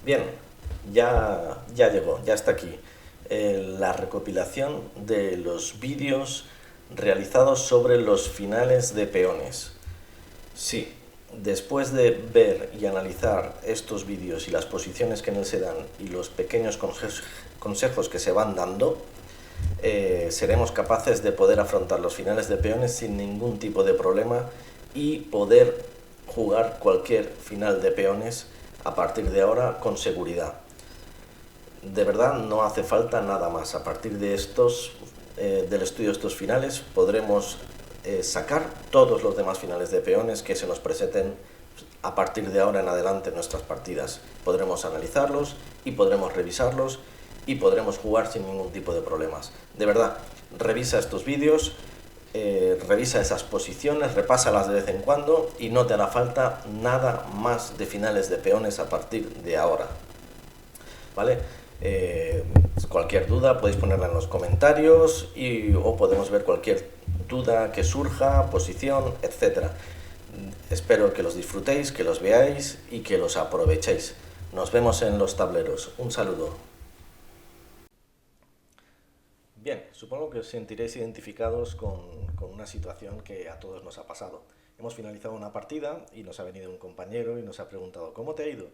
Bien, ya llegó, ya está aquí. La recopilación de los vídeos realizados sobre los finales de peones. Sí, después de ver y analizar estos vídeos y las posiciones que en él se dan y los pequeños consejos que se van dando, seremos capaces de poder afrontar los finales de peones sin ningún tipo de problema y poder jugar cualquier final de peones a partir de ahora con seguridad. De verdad no hace falta nada más. A partir de del estudio de estos finales podremos sacar todos los demás finales de peones que se nos presenten a partir de ahora en adelante en nuestras partidas. Podremos analizarlos y podremos revisarlos y podremos jugar sin ningún tipo de problemas. De verdad, revisa estos vídeos, revisa esas posiciones, repásalas de vez en cuando y no te hará falta nada más de finales de peones a partir de ahora. ¿Vale? Cualquier duda podéis ponerla en los comentarios o podemos ver cualquier duda que surja, posición, etcétera. Espero que los disfrutéis, que los veáis y que los aprovechéis. Nos vemos en los tableros. Un saludo. Bien, supongo que os sentiréis identificados con una situación que a todos nos ha pasado. Hemos finalizado una partida y nos ha venido un compañero y nos ha preguntado ¿cómo te ha ido?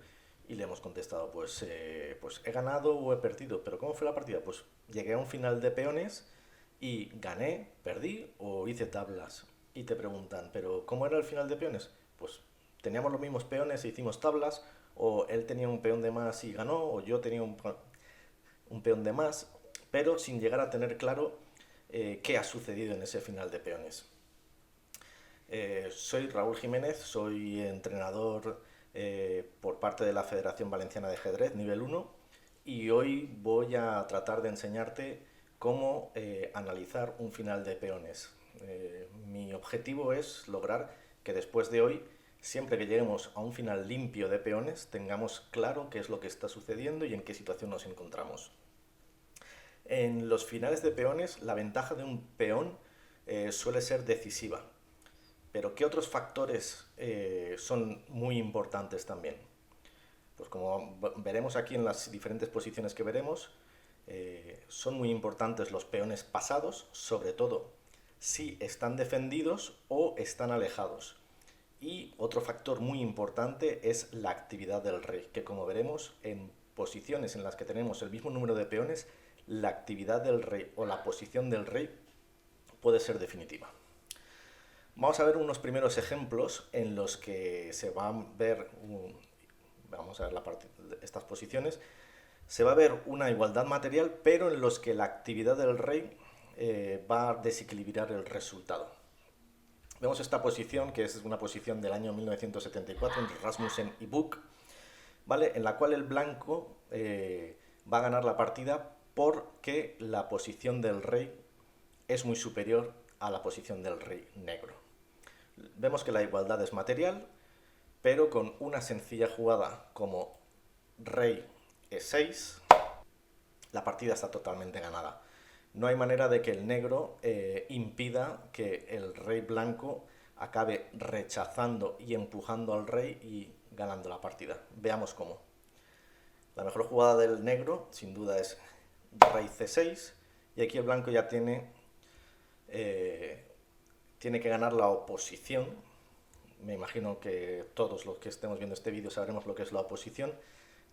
Y le hemos contestado pues he ganado o he perdido. ¿Pero cómo fue la partida? Pues llegué a un final de peones y gané, perdí o hice tablas. Y te preguntan, ¿pero cómo era el final de peones? Pues teníamos los mismos peones e hicimos tablas, o él tenía un peón de más y ganó, o yo tenía un peón de más, pero sin llegar a tener claro qué ha sucedido en ese final de peones. Soy Raúl Jiménez, soy entrenador por parte de la Federación Valenciana de Ajedrez nivel 1 y hoy voy a tratar de enseñarte cómo analizar un final de peones. Mi objetivo es lograr que después de hoy, siempre que lleguemos a un final limpio de peones, tengamos claro qué es lo que está sucediendo y en qué situación nos encontramos. En los finales de peones, la ventaja de un peón suele ser decisiva. Pero ¿qué otros factores son muy importantes también? Pues como veremos aquí en las diferentes posiciones que veremos, son muy importantes los peones pasados, sobre todo si están defendidos o están alejados. Y otro factor muy importante es la actividad del rey, que como veremos en posiciones en las que tenemos el mismo número de peones, la actividad del rey o la posición del rey puede ser definitiva. Vamos a ver unos primeros ejemplos en los que se van a ver, vamos a ver estas posiciones, se va a ver una igualdad material, pero en los que la actividad del rey va a desequilibrar el resultado. Vemos esta posición, que es una posición del año 1974 entre Rasmussen y Book, ¿vale? En la cual el blanco va a ganar la partida porque la posición del rey es muy superior a la posición del rey negro. Vemos que la igualdad es material, pero con una sencilla jugada como rey e6, la partida está totalmente ganada. No hay manera de que el negro impida que el rey blanco acabe rechazando y empujando al rey y ganando la partida. Veamos cómo. La mejor jugada del negro, sin duda, es rey c6, y aquí el blanco ya tiene que ganar la oposición. Me imagino que todos los que estemos viendo este vídeo sabremos lo que es la oposición.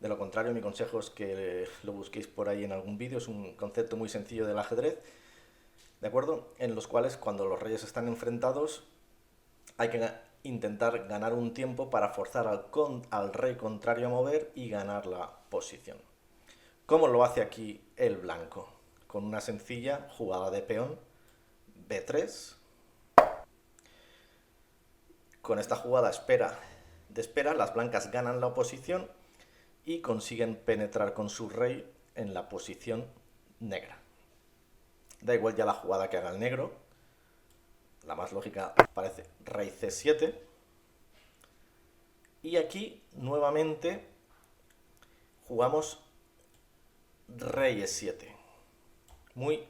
De lo contrario, mi consejo es que lo busquéis por ahí en algún vídeo. Es un concepto muy sencillo del ajedrez, ¿de acuerdo? En los cuales, cuando los reyes están enfrentados, hay que intentar ganar un tiempo para forzar al rey contrario a mover y ganar la posición. ¿Cómo lo hace aquí el blanco? Con una sencilla jugada de peón b3. Con esta jugada de espera, las blancas ganan la oposición y consiguen penetrar con su rey en la posición negra. Da igual ya la jugada que haga el negro. La más lógica parece rey c7. Y aquí nuevamente jugamos rey e7. Muy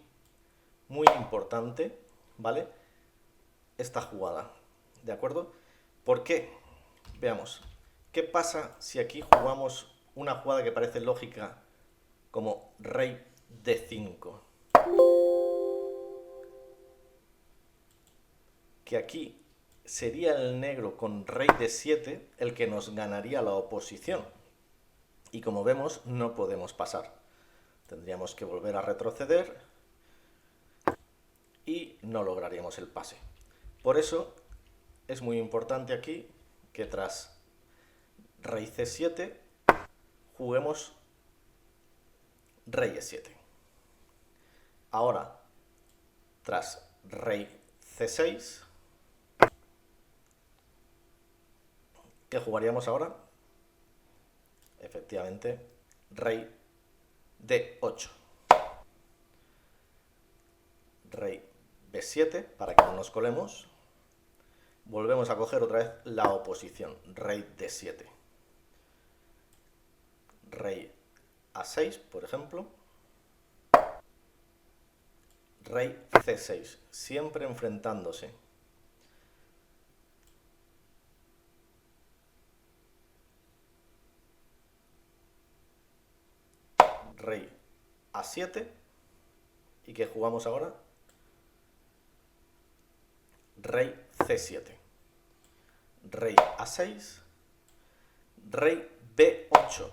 importante, ¿vale? Esta jugada, ¿de acuerdo? ¿Por qué? Veamos. ¿Qué pasa si aquí jugamos una jugada que parece lógica como rey D5. Que aquí sería el negro con rey D7 el que nos ganaría la oposición. Y como vemos, no podemos pasar. Tendríamos que volver a retroceder y no lograríamos el pase. Por eso es muy importante aquí que tras rey C7 juguemos rey E7. Ahora, tras rey C6, ¿qué jugaríamos ahora? Efectivamente, rey D8. Rey B7, para que no nos colemos. Volvemos a coger otra vez la oposición, rey D7. Rey A6, por ejemplo. Rey C6, siempre enfrentándose. Rey A7. ¿Y qué jugamos ahora? Rey C7. Rey A6. Rey B8.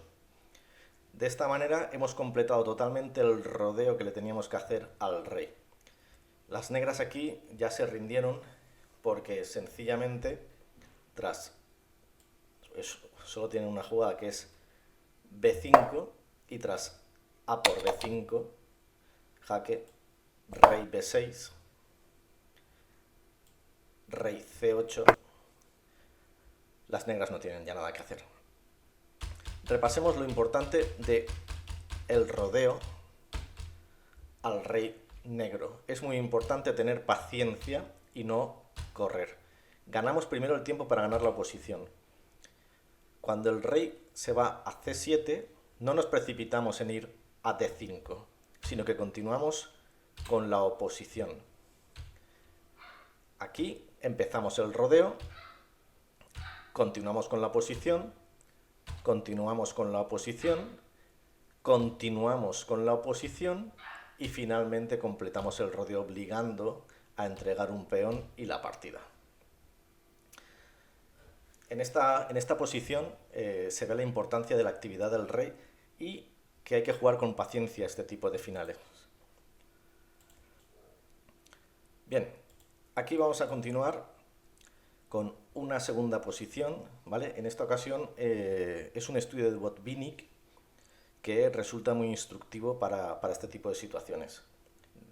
De esta manera hemos completado totalmente el rodeo que le teníamos que hacer al rey. Las negras aquí ya se rindieron porque sencillamente solo tienen una jugada que es B5 y tras A por B5, jaque, rey B6, rey C8, las negras no tienen ya nada que hacer. Repasemos lo importante de el rodeo al rey negro. Es muy importante tener paciencia y no correr. Ganamos primero el tiempo para ganar la oposición. Cuando el rey se va a C7, no nos precipitamos en ir a D5, sino que continuamos con la oposición. Aquí empezamos el rodeo, continuamos con la oposición, continuamos con la oposición, continuamos con la oposición y finalmente completamos el rodeo obligando a entregar un peón y la partida. En esta posición se ve la importancia de la actividad del rey y que hay que jugar con paciencia este tipo de finales. Bien, aquí vamos a continuar con una segunda posición, ¿vale? En esta ocasión es un estudio de Botvinnik que resulta muy instructivo para este tipo de situaciones.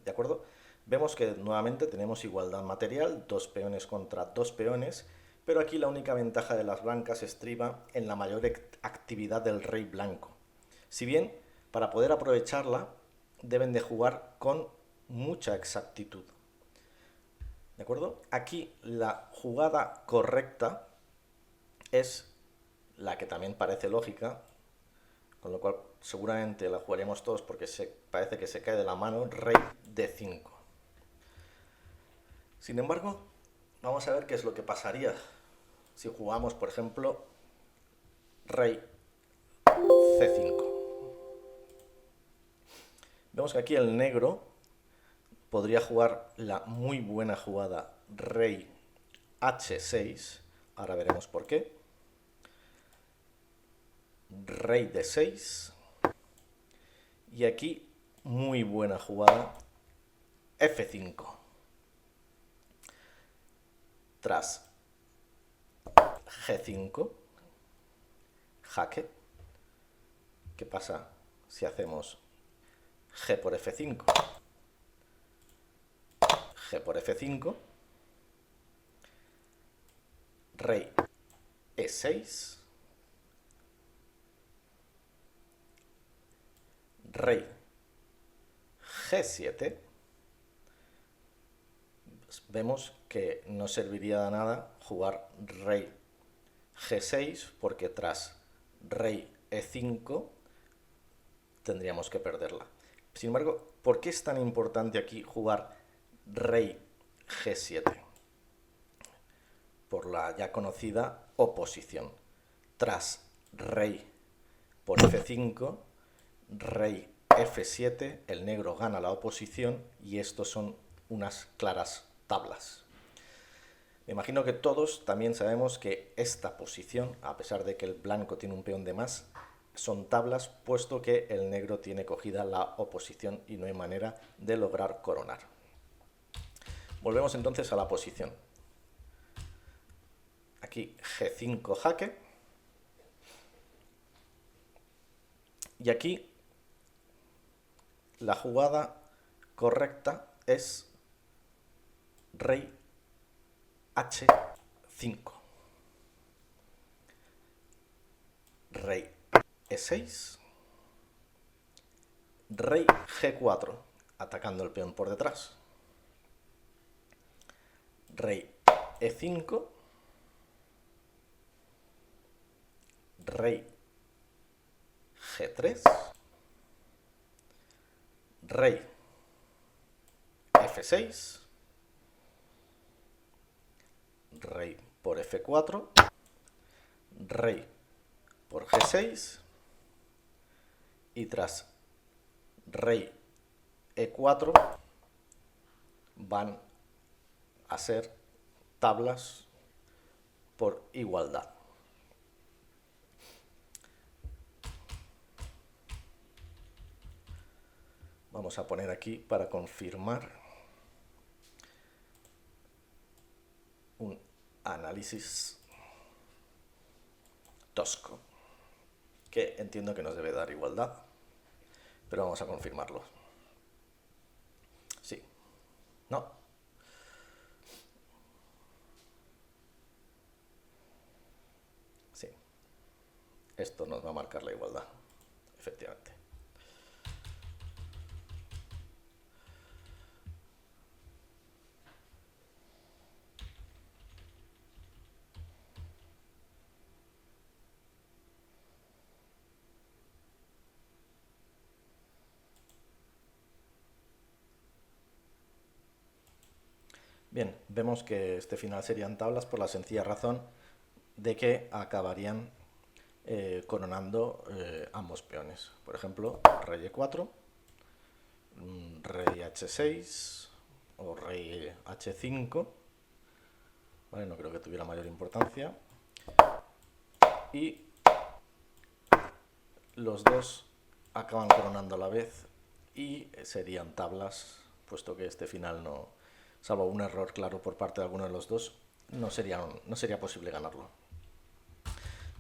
¿De acuerdo? Vemos que nuevamente tenemos igualdad material, 2 peones contra 2 peones, pero aquí la única ventaja de las blancas estriba en la mayor actividad del rey blanco. Si bien, para poder aprovecharla, deben de jugar con mucha exactitud. ¿De acuerdo? Aquí la jugada correcta es la que también parece lógica, con lo cual seguramente la jugaremos todos porque parece que se cae de la mano, rey D5. Sin embargo, vamos a ver qué es lo que pasaría si jugamos, por ejemplo, rey C5. Vemos que aquí el negro podría jugar la muy buena jugada rey H6, ahora veremos por qué. Rey D6 y aquí muy buena jugada F5. Tras G5, jaque. ¿Qué pasa si hacemos G por F5? G por F5, rey E6, rey G7, vemos que no serviría de nada jugar rey G6 porque tras rey E5 tendríamos que perderla. Sin embargo, ¿por qué es tan importante aquí jugar rey G7? Por la ya conocida oposición. Tras rey por F5, rey F7, el negro gana la oposición y estos son unas claras tablas. Me imagino que todos también sabemos que esta posición, a pesar de que el blanco tiene un peón de más, son tablas, puesto que el negro tiene cogida la oposición y no hay manera de lograr coronar. Volvemos entonces a la posición. Aquí G5 jaque. Y aquí la jugada correcta es rey H5. Rey E6. Rey G4, atacando el peón por detrás. Rey E5. Rey G3. Rey F6. Rey por F4. Rey por G6. Y tras rey E4 van a ser tablas por igualdad. Vamos a poner aquí para confirmar un análisis tosco, que entiendo que nos debe dar igualdad, pero vamos a confirmarlo. Sí. No. Sí. Esto nos va a marcar la igualdad, efectivamente. Bien, vemos que este final serían tablas por la sencilla razón de que acabarían coronando ambos peones. Por ejemplo, rey E4, rey H6 o rey H5. Vale, no creo que tuviera mayor importancia. Y los dos acaban coronando a la vez y serían tablas, puesto que este final no, salvo un error claro por parte de alguno de los dos, no sería posible ganarlo.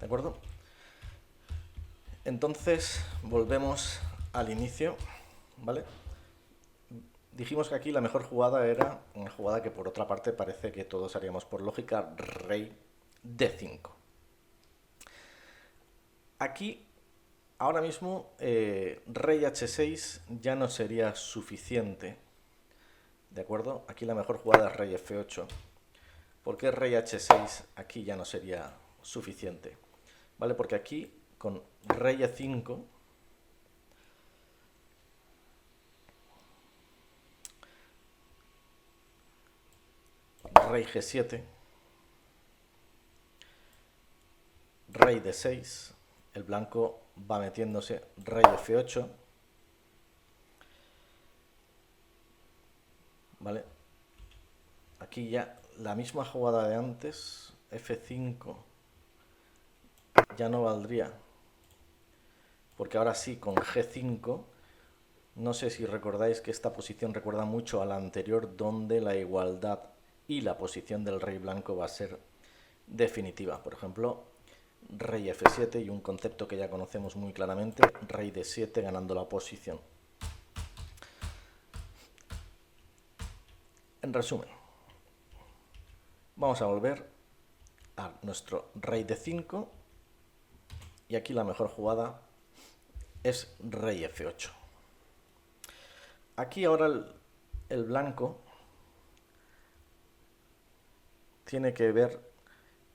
¿De acuerdo? Entonces, volvemos al inicio, ¿vale? Dijimos que aquí la mejor jugada era una jugada que por otra parte parece que todos haríamos por lógica, rey D5. Aquí, ahora mismo, rey H6 ya no sería suficiente. ¿De acuerdo? Aquí la mejor jugada es rey F8. ¿Por qué rey H6 aquí ya no sería suficiente? ¿Vale? Porque aquí con rey E5 rey G7, rey D6, el blanco va metiéndose rey F8, ¿vale? Aquí ya la misma jugada de antes, F5, ya no valdría, porque ahora sí, con G5, no sé si recordáis que esta posición recuerda mucho a la anterior, donde la igualdad y la posición del rey blanco va a ser definitiva. Por ejemplo, rey F7 y un concepto que ya conocemos muy claramente, rey D7 ganando la posición. En resumen, vamos a volver a nuestro rey D5 y aquí la mejor jugada es rey F8. Aquí ahora el blanco tiene que ver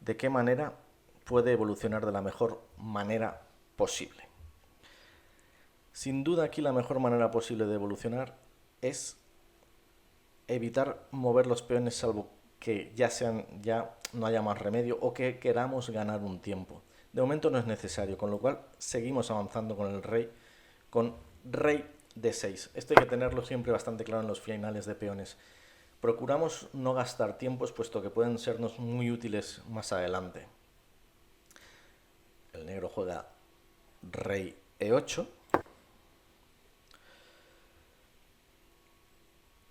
de qué manera puede evolucionar de la mejor manera posible. Sin duda aquí la mejor manera posible de evolucionar es evitar mover los peones salvo que ya no haya más remedio o que queramos ganar un tiempo. De momento no es necesario, con lo cual seguimos avanzando con el rey, con rey d6. Esto hay que tenerlo siempre bastante claro en los finales de peones. Procuramos no gastar tiempos, puesto que pueden sernos muy útiles más adelante. El negro juega rey e8.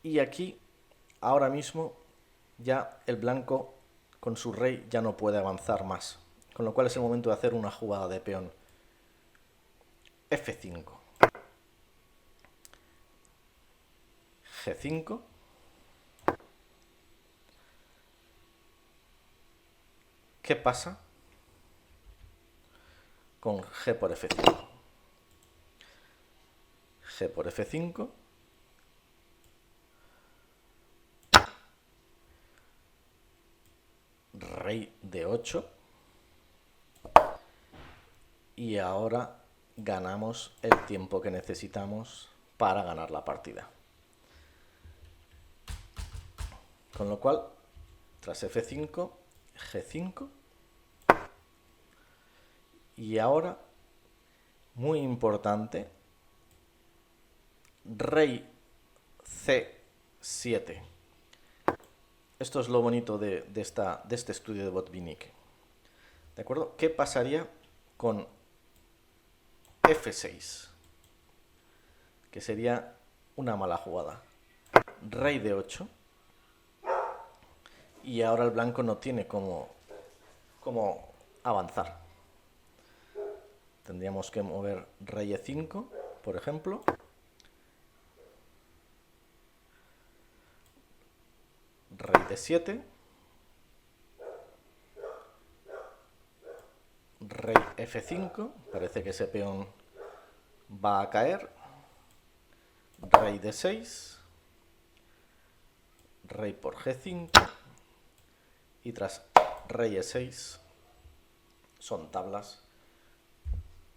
Y aquí, ahora mismo, ya el blanco con su rey ya no puede avanzar más. Con lo cual es el momento de hacer una jugada de peón. F5. G5. ¿Qué pasa con G por F5? G por F5. Rey de 8. Y ahora ganamos el tiempo que necesitamos para ganar la partida. Con lo cual, tras F5, G5. Y ahora, muy importante, rey C7. Esto es lo bonito de este estudio de Botvinnik. ¿De acuerdo? ¿Qué pasaría con F6? Que sería una mala jugada. Rey de 8. Y ahora el blanco no tiene cómo avanzar. Tendríamos que mover rey e5, por ejemplo. Rey de 7. Rey F5. Parece que ese peón va a caer. Rey de 6. Rey por G5. Y tras rey E6 son tablas,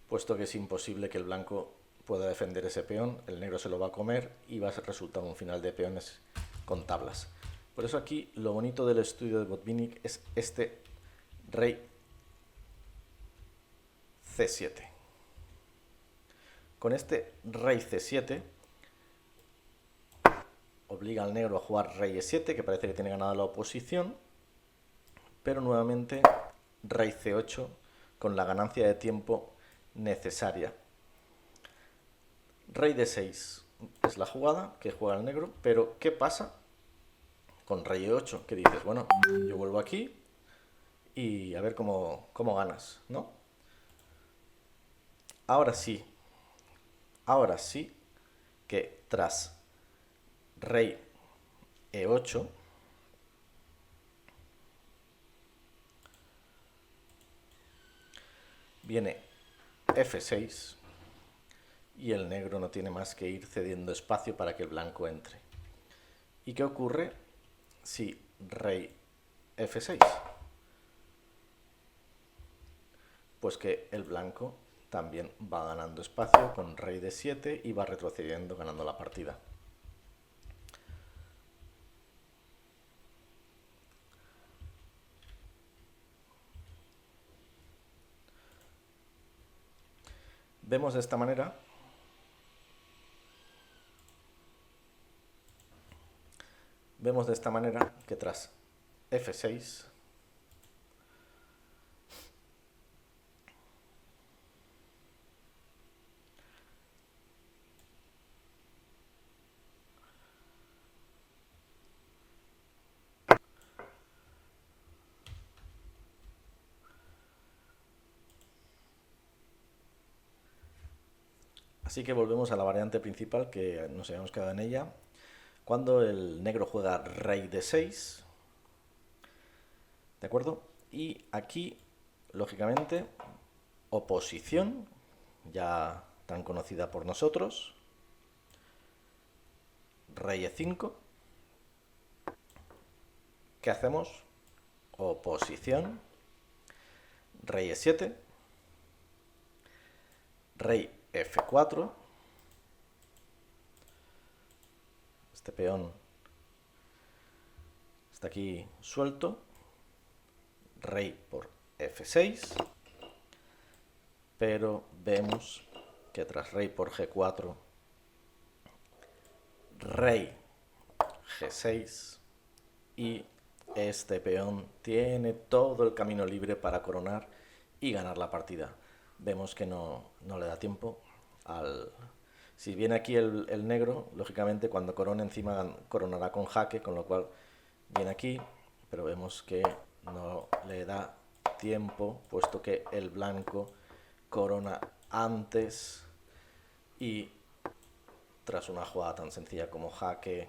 puesto que es imposible que el blanco pueda defender ese peón. El negro se lo va a comer y va a resultar un final de peones con tablas. Por eso aquí lo bonito del estudio de Botvinnik es este rey C7. Con este rey C7 obliga al negro a jugar rey E7, que parece que tiene ganada la oposición, pero nuevamente rey C8 con la ganancia de tiempo necesaria. Rey D6 es la jugada que juega el negro, pero ¿qué pasa con rey E8? Que dices, bueno, yo vuelvo aquí y a ver cómo ganas, ¿no? Ahora sí que tras rey E8 viene F6 y el negro no tiene más que ir cediendo espacio para que el blanco entre. ¿Y qué ocurre si rey F6? Pues que el blanco también va ganando espacio con rey de 7 y va retrocediendo ganando la partida. Vemos de esta manera que tras F6 así que volvemos a la variante principal que nos habíamos quedado en ella. Cuando el negro juega rey de 6, ¿de acuerdo? Y aquí, lógicamente, oposición, ya tan conocida por nosotros, rey E5. ¿Qué hacemos? Oposición, rey E7, rey F4. Este peón está aquí suelto. Rey por F6. pero vemos que tras rey por G4, rey G6 y este peón tiene todo el camino libre para coronar y ganar la partida. Vemos que no le da tiempo al... Si viene aquí el negro, lógicamente cuando corone encima coronará con jaque, con lo cual viene aquí, pero vemos que no le da tiempo, puesto que el blanco corona antes y tras una jugada tan sencilla como jaque,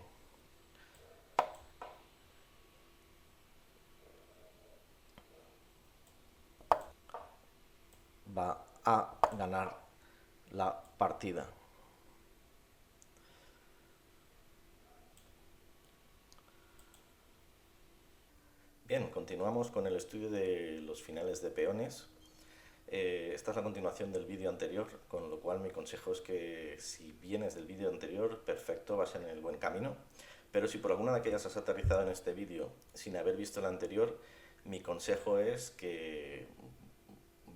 va a ganar la partida. Bien, continuamos con el estudio de los finales de peones. Esta es la continuación del vídeo anterior, con lo cual mi consejo es que si vienes del vídeo anterior, perfecto, vas en el buen camino. Pero si por alguna de aquellas has aterrizado en este vídeo sin haber visto el anterior, mi consejo es que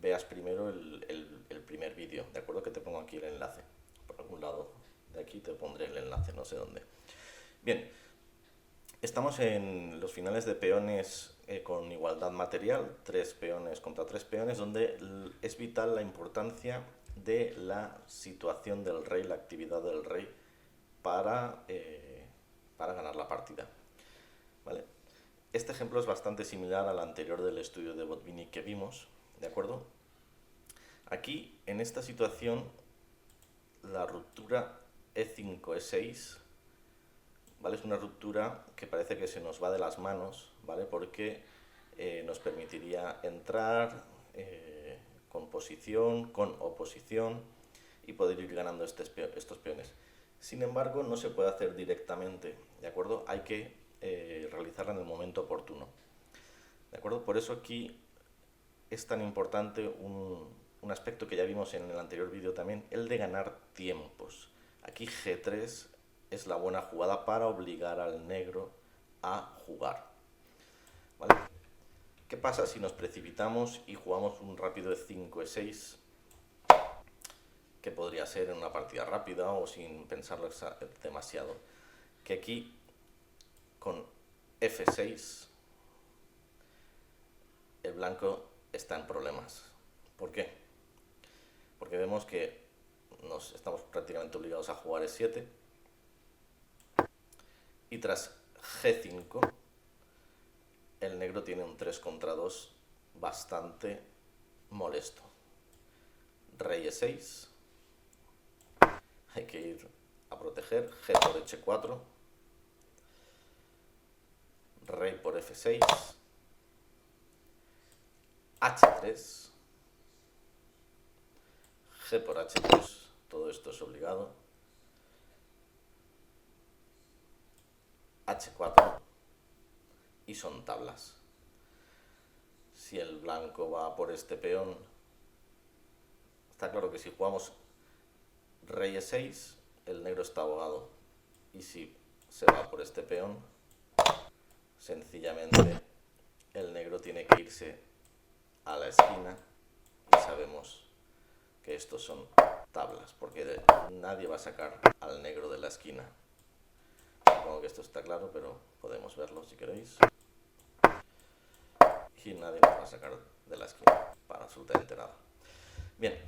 veas primero el primer vídeo, ¿de acuerdo? Que te pongo aquí el enlace. Por algún lado de aquí te pondré el enlace, no sé dónde. Bien, estamos en los finales de peones con igualdad material, 3 peones contra 3 peones, donde es vital la importancia de la situación del rey, la actividad del rey para ganar la partida. ¿Vale? Este ejemplo es bastante similar al anterior del estudio de Botvinnik que vimos, ¿de acuerdo? Aquí, en esta situación, la ruptura E5-E6, ¿vale? Es una ruptura que parece que se nos va de las manos, ¿vale? Porque nos permitiría entrar con posición, con oposición y poder ir ganando estos peones. Sin embargo, no se puede hacer directamente, ¿de acuerdo? Hay que realizarla en el momento oportuno, ¿de acuerdo? Por eso aquí es tan importante un aspecto que ya vimos en el anterior vídeo también, el de ganar tiempos. Aquí G3 es la buena jugada para obligar al negro a jugar, ¿vale? ¿Qué pasa si nos precipitamos y jugamos un rápido E5, E6? Que podría ser en una partida rápida o sin pensarlo demasiado. Que aquí, con F6, el blanco está en problemas. ¿Por qué? Porque vemos que estamos prácticamente obligados a jugar E7 y tras G5 el negro tiene un 3 contra 2 bastante molesto. Rey E6, hay que ir a proteger, G por H4, rey por F6, H3, G por H3, todo esto es obligado, H4 y son tablas. Si el blanco va por este peón, está claro que si jugamos rey E6, el negro está ahogado. Y si se va por este peón, sencillamente el negro tiene que irse a la esquina y sabemos que estos son tablas, porque nadie va a sacar al negro de la esquina. Supongo que esto está claro, pero podemos verlo si queréis. Y nadie nos va a sacar de la esquina para absolutamente nada. Bien,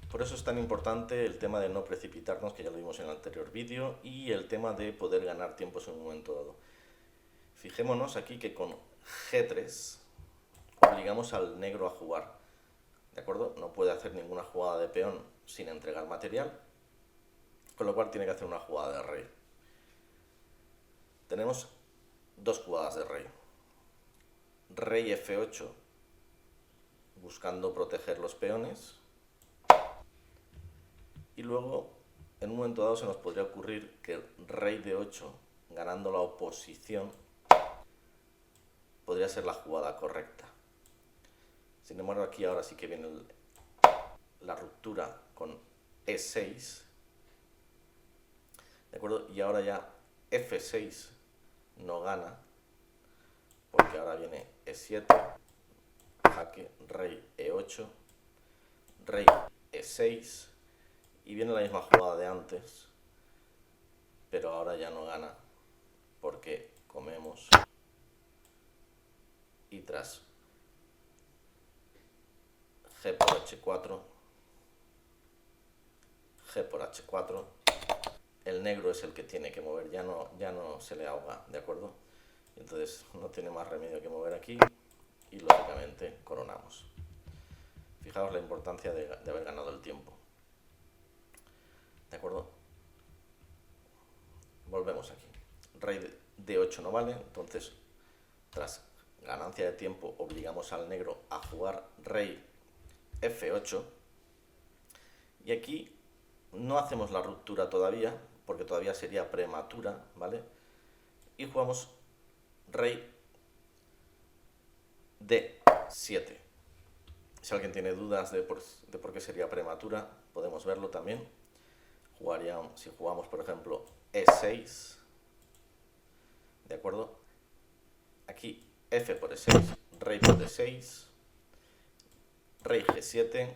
por eso es tan importante el tema de no precipitarnos, que ya lo vimos en el anterior vídeo, y el tema de poder ganar tiempos en un momento dado. Fijémonos aquí que con G3 obligamos al negro a jugar, ¿de acuerdo? No puede hacer ninguna jugada de peón sin entregar material, con lo cual tiene que hacer una jugada de rey. Tenemos dos jugadas de rey. Rey F8, buscando proteger los peones. Y luego, en un momento dado, se nos podría ocurrir que rey de 8, ganando la oposición, podría ser la jugada correcta. Sin embargo, aquí ahora sí que viene la ruptura con E6, ¿de acuerdo? Y ahora ya F6 no gana, porque ahora viene E7 jaque, rey E8, rey E6, y viene la misma jugada de antes, pero ahora ya no gana, porque comemos, y tras G por H4, G por H4, el negro es el que tiene que mover, ya no se le ahoga, ¿de acuerdo? Entonces no tiene más remedio que mover aquí y lógicamente coronamos. Fijaos la importancia de haber ganado el tiempo. ¿De acuerdo? Volvemos aquí. Rey D8 no vale, entonces tras ganancia de tiempo obligamos al negro a jugar rey F8. Y aquí no hacemos la ruptura todavía, porque todavía sería prematura, ¿vale? Y jugamos rey D7. Si alguien tiene dudas de por qué sería prematura, podemos verlo también. Si jugamos, por ejemplo, E6, ¿de acuerdo? Aquí F por E6, rey por D6, rey G7.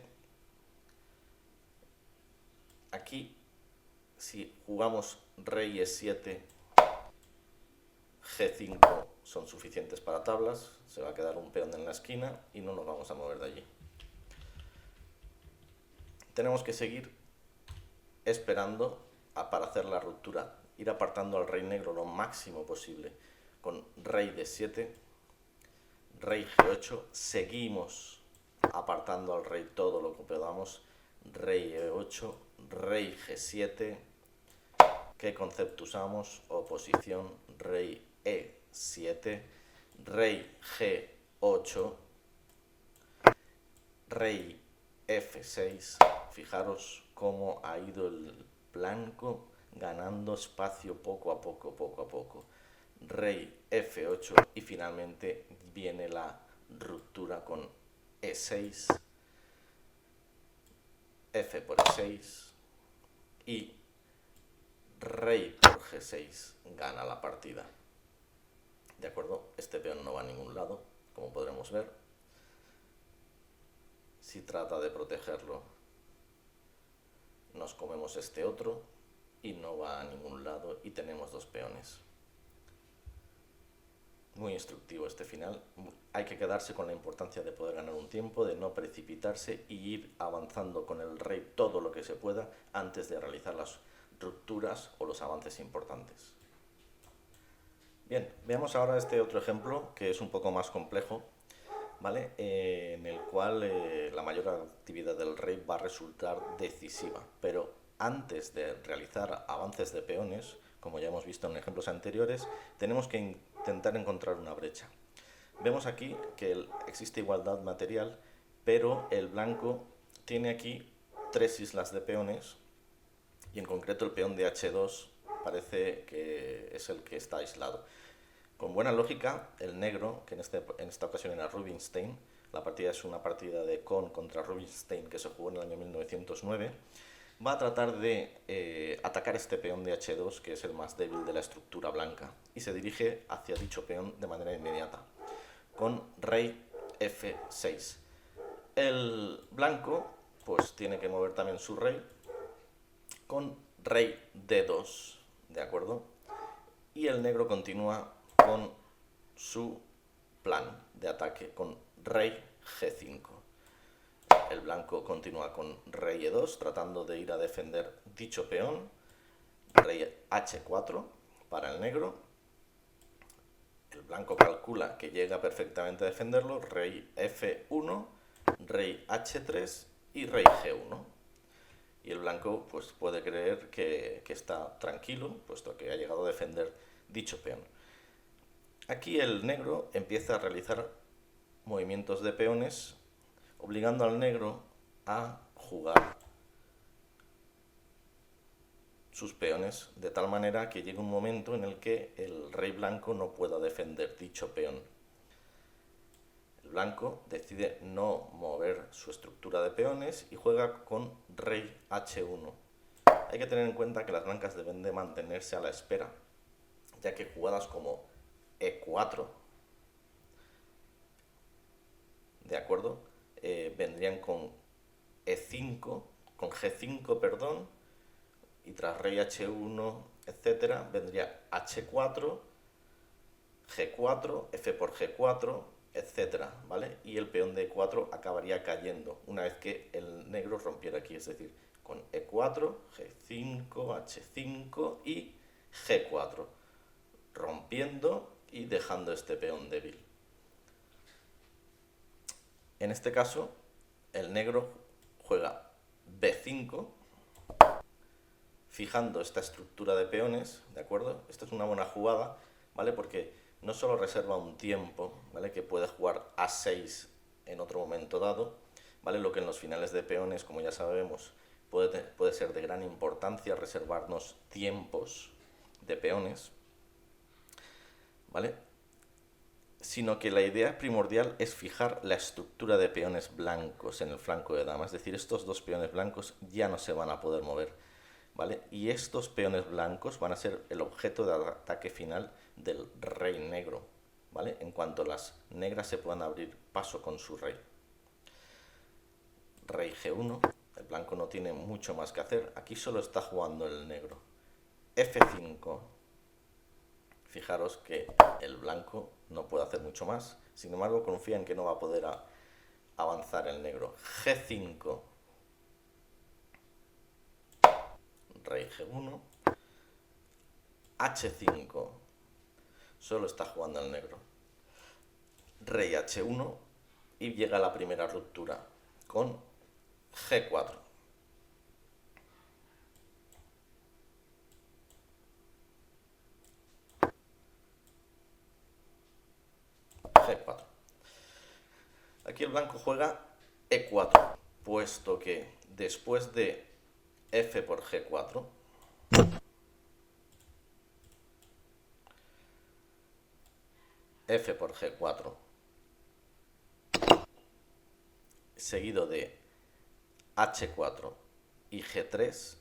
Aquí, si jugamos rey E7, G5 son suficientes para tablas, se va a quedar un peón en la esquina y no nos vamos a mover de allí. Tenemos que seguir esperando para hacer la ruptura, ir apartando al rey negro lo máximo posible con rey D7, rey G8, seguimos apartando al rey todo lo que podamos, rey E8, rey G7, ¿qué concepto usamos? Oposición, rey E7, rey G8, rey F6. Fijaros cómo ha ido el blanco ganando espacio poco a poco. Rey F8 y finalmente viene la ruptura con E6, F por E6 y rey por G6 gana la partida. ¿De acuerdo? Este peón no va a ningún lado, como podremos ver. Si trata de protegerlo, nos comemos este otro y no va a ningún lado y tenemos dos peones. Muy instructivo este final. Hay que quedarse con la importancia de poder ganar un tiempo, de no precipitarse y ir avanzando con el rey todo lo que se pueda antes de realizar las rupturas o los avances importantes. Bien, veamos ahora este otro ejemplo que es un poco más complejo, ¿vale? En el cual la mayor actividad del rey va a resultar decisiva, pero antes de realizar avances de peones, como ya hemos visto en ejemplos anteriores, tenemos que intentar encontrar una brecha. Vemos aquí que existe igualdad material, pero el blanco tiene aquí tres islas de peones y en concreto el peón de H2 parece que es el que está aislado. Con buena lógica, el negro, que en esta ocasión era Rubinstein, la partida es una partida de Kohn contra Rubinstein que se jugó en el año 1909, va a tratar de atacar este peón de H2, que es el más débil de la estructura blanca, y se dirige hacia dicho peón de manera inmediata, con rey F6. El blanco pues tiene que mover también su rey con rey D2, ¿de acuerdo? Y el negro continúa con su plan de ataque con rey G5. El blanco continúa con rey E2 tratando de ir a defender dicho peón, rey H4 para el negro. El blanco calcula que llega perfectamente a defenderlo, rey F1, rey H3 y rey G1. Y el blanco pues puede creer que está tranquilo, puesto que ha llegado a defender dicho peón. Aquí el negro empieza a realizar movimientos de peones, obligando al negro a jugar sus peones, de tal manera que llega un momento en el que el rey blanco no pueda defender dicho peón. El blanco decide no mover su estructura de peones y juega con rey H1. Hay que tener en cuenta que las blancas deben de mantenerse a la espera, ya que jugadas como E4, ¿de acuerdo? Vendrían con E5, con G5, perdón, y tras rey H1, etcétera, vendría H4, G4, F por G4, etcétera, ¿vale? Y el peón de E4 acabaría cayendo una vez que el negro rompiera aquí, es decir, con E4, G5, H5 y G4, rompiendo y dejando este peón débil. En este caso, el negro juega B5, fijando esta estructura de peones, ¿de acuerdo? Esta es una buena jugada, ¿vale? Porque no solo reserva un tiempo, ¿vale? Que puede jugar A6 en otro momento dado, ¿vale? Lo que en los finales de peones, como ya sabemos, puede ser de gran importancia reservarnos tiempos de peones, ¿vale? Sino que la idea primordial es fijar la estructura de peones blancos en el flanco de dama, es decir, estos dos peones blancos ya no se van a poder mover, ¿vale? Y estos peones blancos van a ser el objeto de ataque final del rey negro, ¿vale? En cuanto las negras se puedan abrir paso con su rey. Rey G1, el blanco no tiene mucho más que hacer, aquí solo está jugando el negro. F5, fijaros que el blanco no puede hacer mucho más, sin embargo confía en que no va a poder avanzar el negro. G5, rey G1, H5, solo está jugando el negro. Rey H1 y llega la primera ruptura con G4. G4. Aquí el blanco juega E4, puesto que después de F por G4, F por G4, seguido de H4 y G3,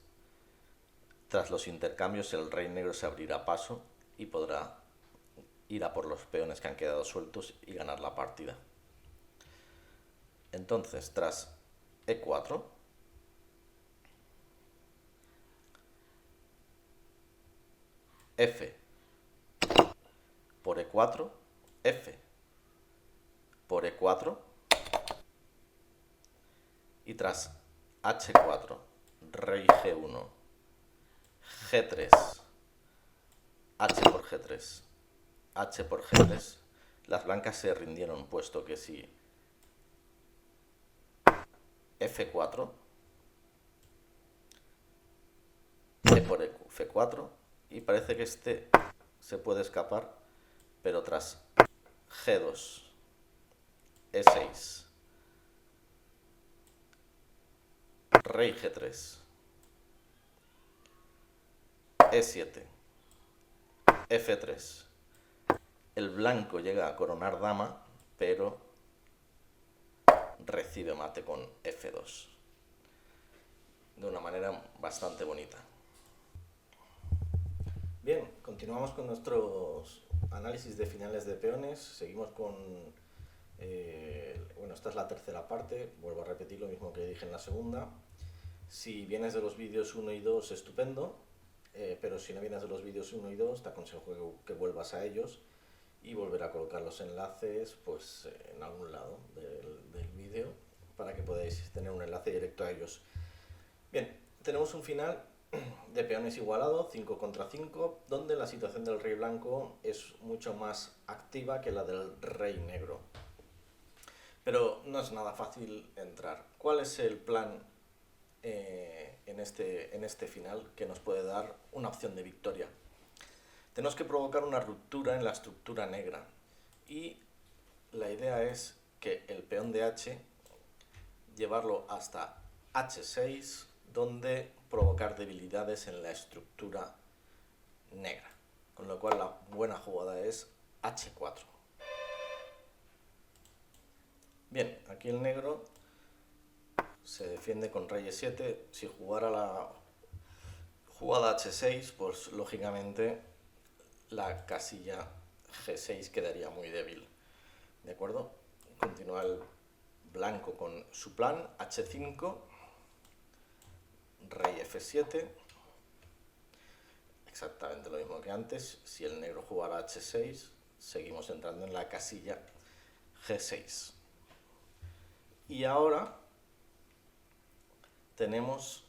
tras los intercambios el rey negro se abrirá paso y podrá ir a por los peones que han quedado sueltos y ganar la partida. Entonces, tras E4, F por E4, F por E4, y tras H4, rey G1, G3, H por G3, H por G3, las blancas se rindieron, puesto que si F4, E por F4, y parece que este se puede escapar, pero tras G2, E6, rey G3, E7, F3, el blanco llega a coronar dama, pero recibe mate con F2, de una manera bastante bonita. Bien, continuamos con nuestros análisis de finales de peones. Seguimos con... bueno, esta es la tercera parte. Vuelvo a repetir lo mismo que dije en la segunda. Si vienes de los vídeos 1 y 2, estupendo. Pero si no vienes de los vídeos 1 y 2, te aconsejo que vuelvas a ellos y volver a colocar los enlaces pues, en algún lado del vídeo para que podáis tener un enlace directo a ellos. Bien, tenemos un final de peones igualado, 5 contra 5, donde la situación del rey blanco es mucho más activa que la del rey negro. Pero no es nada fácil entrar. ¿Cuál es el plan en este final que nos puede dar una opción de victoria? Tenemos que provocar una ruptura en la estructura negra y la idea es que el peón de H llevarlo hasta H6, donde provocar debilidades en la estructura negra, con lo cual la buena jugada es H4. Bien, aquí el negro se defiende con rey E7. Si jugara la jugada H6, pues lógicamente la casilla G6 quedaría muy débil, ¿de acuerdo? Continúa blanco con su plan, h5, rey f7, exactamente lo mismo que antes. Si el negro jugara h6, seguimos entrando en la casilla g6. Y ahora tenemos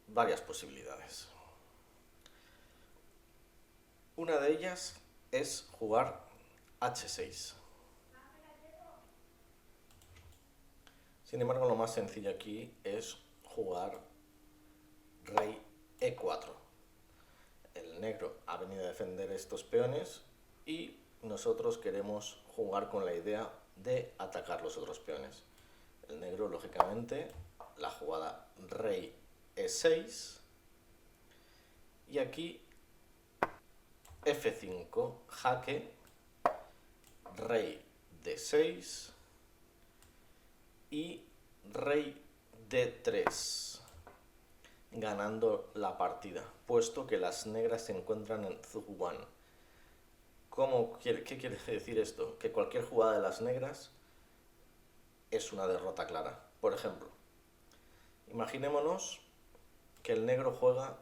varias posibilidades. Una de ellas es jugar h6. Sin embargo, lo más sencillo aquí es jugar rey e4. El negro ha venido a defender estos peones y nosotros queremos jugar con la idea de atacar los otros peones. El negro, lógicamente, la jugada rey e6 y aquí f5, jaque, rey d6 y rey d3, ganando la partida, puesto que las negras se encuentran en Zug-1. ¿Qué quiere decir esto? Que cualquier jugada de las negras es una derrota clara. Por ejemplo, imaginémonos que el negro juega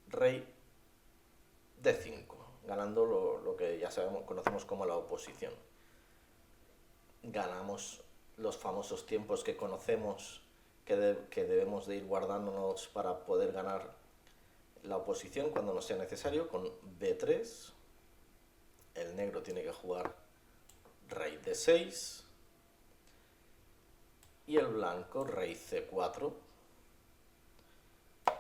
rey d5, ganando lo que ya conocemos como la oposición. Ganamos los famosos tiempos que conocemos que debemos de ir guardándonos para poder ganar la oposición cuando nos sea necesario, con b3. El negro tiene que jugar rey d6 y el blanco rey c4,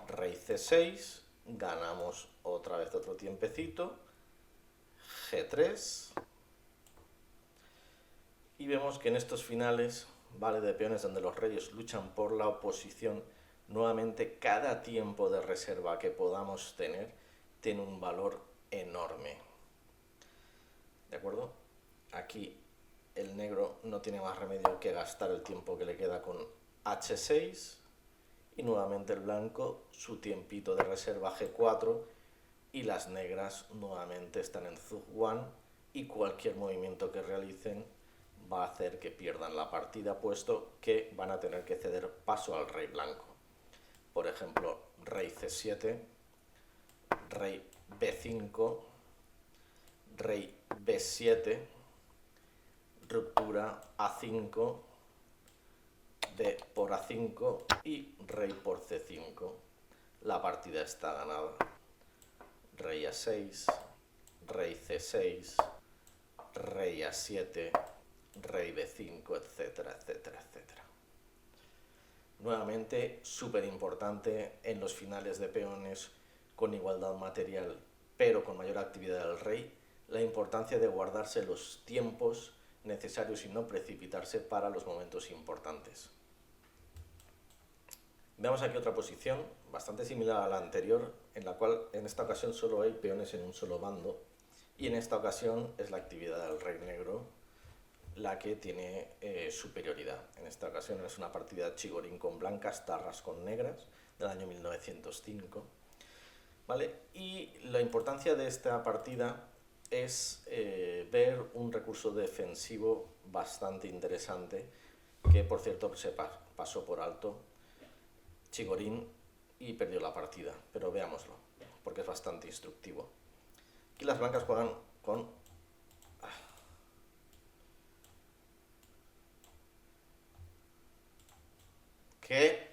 rey c6, ganamos otra vez otro tiempecito, g3, y vemos que en estos finales, ¿vale?, de peones donde los reyes luchan por la oposición, nuevamente cada tiempo de reserva que podamos tener tiene un valor enorme. ¿De acuerdo? Aquí el negro no tiene más remedio que gastar el tiempo que le queda con h6 y nuevamente el blanco su tiempito de reserva g4 y las negras nuevamente están en Zug-1 y cualquier movimiento que realicen va a hacer que pierdan la partida, puesto que van a tener que ceder paso al rey blanco. Por ejemplo, rey c7, rey b5, rey b7, ruptura a5, d por a5 y rey por c5. La partida está ganada. Rey a6, rey c6, rey a7, rey b5, etcétera, etcétera, etcétera. Nuevamente, súper importante en los finales de peones con igualdad material, pero con mayor actividad del rey, la importancia de guardarse los tiempos necesarios y no precipitarse para los momentos importantes. Veamos aquí otra posición bastante similar a la anterior, en la cual en esta ocasión solo hay peones en un solo bando, y en esta ocasión es la actividad del rey negro la que tiene superioridad. En esta ocasión es una partida chigorín con blancas, tarras con negras, del año 1905. ¿Vale? Y la importancia de esta partida es ver un recurso defensivo bastante interesante, que por cierto se pasó por alto Chigorín y perdió la partida, pero veámoslo, porque es bastante instructivo. Aquí las blancas juegan con ¿Qué?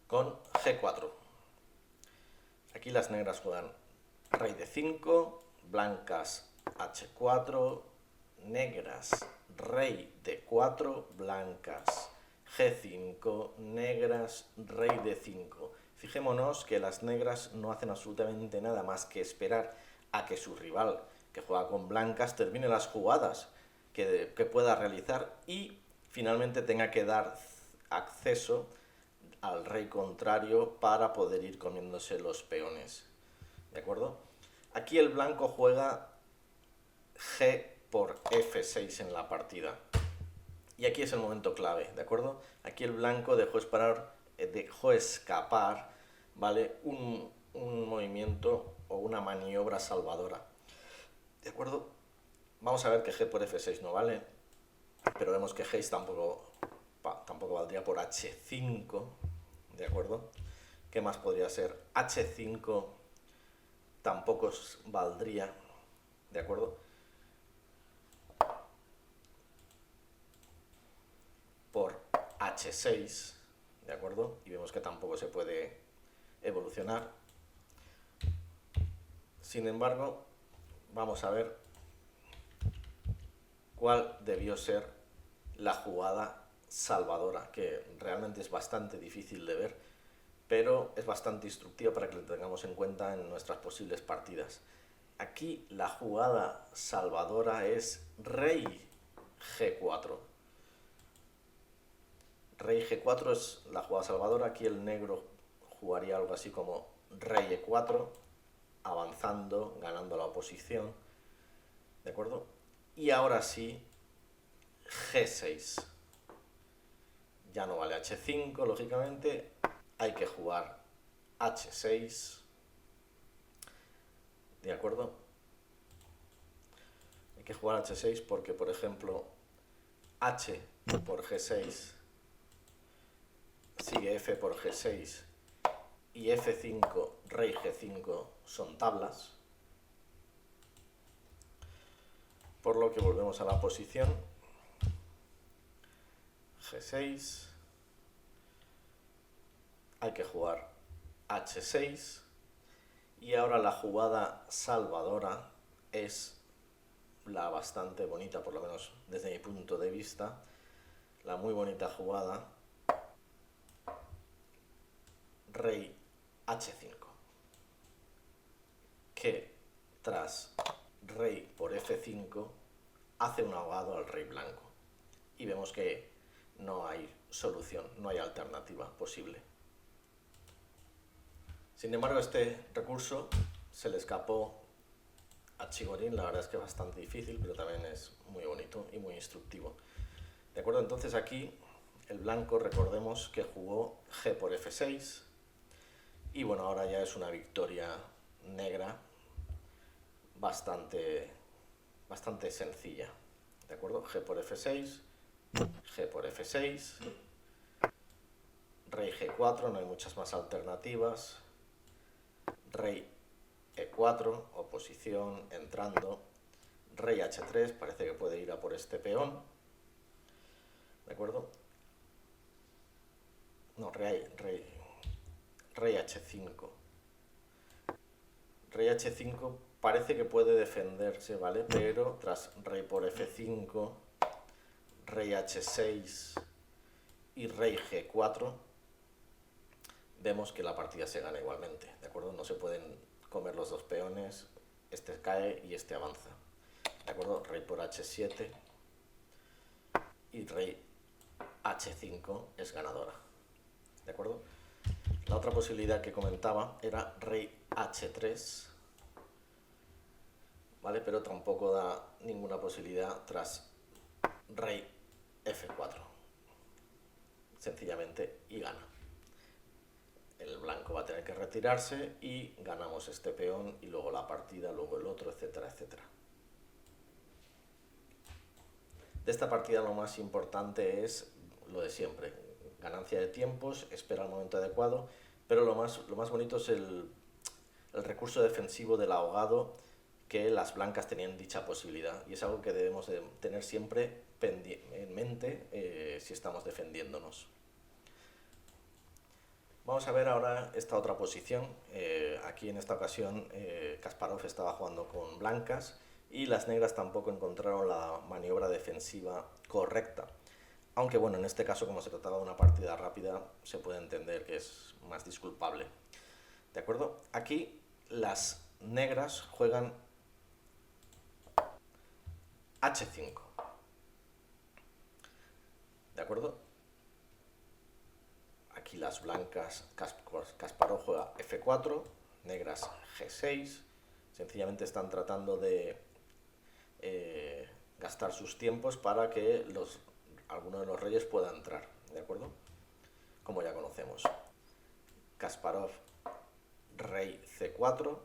Con G4. Aquí las negras juegan rey de 5, blancas H4, negras rey de 4, blancas G5, negras rey de 5. Fijémonos que las negras no hacen absolutamente nada más que esperar a que su rival, que juega con blancas, termine las jugadas que pueda realizar y finalmente tenga que dar acceso al rey contrario para poder ir comiéndose los peones. ¿De acuerdo? Aquí el blanco juega G por F6 en la partida. Y aquí es el momento clave, ¿de acuerdo? Aquí el blanco dejó escapar, ¿vale? Un movimiento o una maniobra salvadora, ¿de acuerdo? Vamos a ver que G por F6 no vale, pero vemos que G tampoco valdría por H5, ¿de acuerdo? ¿Qué más podría ser? H5 tampoco valdría, ¿de acuerdo? Por H6, ¿de acuerdo? Y vemos que tampoco se puede evolucionar. Sin embargo, vamos a ver cuál debió ser la jugada salvadora, que realmente es bastante difícil de ver, pero es bastante instructiva para que lo tengamos en cuenta en nuestras posibles partidas. Aquí la jugada salvadora es rey G4. Rey G4 es la jugada salvadora. Aquí el negro jugaría algo así como rey E4, avanzando, ganando la oposición, ¿de acuerdo? Y ahora sí, G6. Ya no vale H5, lógicamente, hay que jugar H6, ¿de acuerdo? Hay que jugar H6 porque, por ejemplo, H por G6 sigue F por G6 y F5, rey G5 son tablas, por lo que volvemos a la posición. G6, hay que jugar H6 y ahora la jugada salvadora es la bastante bonita, por lo menos desde mi punto de vista, la muy bonita jugada rey H5, que tras rey por F5 hace un ahogado al rey blanco y vemos que no hay solución, no hay alternativa posible. Sin embargo, este recurso se le escapó a Chigorin, la verdad es que es bastante difícil, pero también es muy bonito y muy instructivo. ¿De acuerdo? Entonces aquí el blanco, recordemos que jugó G por F6 y bueno, ahora ya es una victoria negra bastante sencilla. ¿De acuerdo? G por F6, G por F6, rey G4, no hay muchas más alternativas, rey E4, oposición, entrando, rey H3, parece que puede ir a por este peón, ¿de acuerdo? No, rey H5. Rey H5 parece que puede defenderse, ¿vale? Pero tras rey por F5, rey H6 y rey G4, vemos que la partida se gana igualmente, ¿de acuerdo? No se pueden comer los dos peones, este cae y este avanza, ¿de acuerdo? Rey por H7 y rey H5 es ganadora, ¿de acuerdo? La otra posibilidad que comentaba era rey H3, ¿vale? Pero tampoco da ninguna posibilidad tras rey F4, sencillamente, y gana. El blanco va a tener que retirarse y ganamos este peón y luego la partida, luego el otro, etcétera, etcétera. De esta partida lo más importante es lo de siempre, ganancia de tiempos, espera el momento adecuado, pero lo más bonito es el recurso defensivo del ahogado, que las blancas tenían dicha posibilidad y es algo que debemos de tener siempre en mente si estamos defendiéndonos. Vamos a ver ahora esta otra posición. Aquí en esta ocasión Kasparov estaba jugando con blancas y las negras tampoco encontraron la maniobra defensiva correcta. Aunque bueno, en este caso, como se trataba de una partida rápida, se puede entender que es más disculpable. ¿De acuerdo? Aquí las negras juegan H5. ¿De acuerdo? Aquí las blancas, Kasparov juega F4, negras G6. Sencillamente están tratando de gastar sus tiempos para que los alguno de los reyes pueda entrar, ¿de acuerdo? Como ya conocemos. Kasparov, rey C4,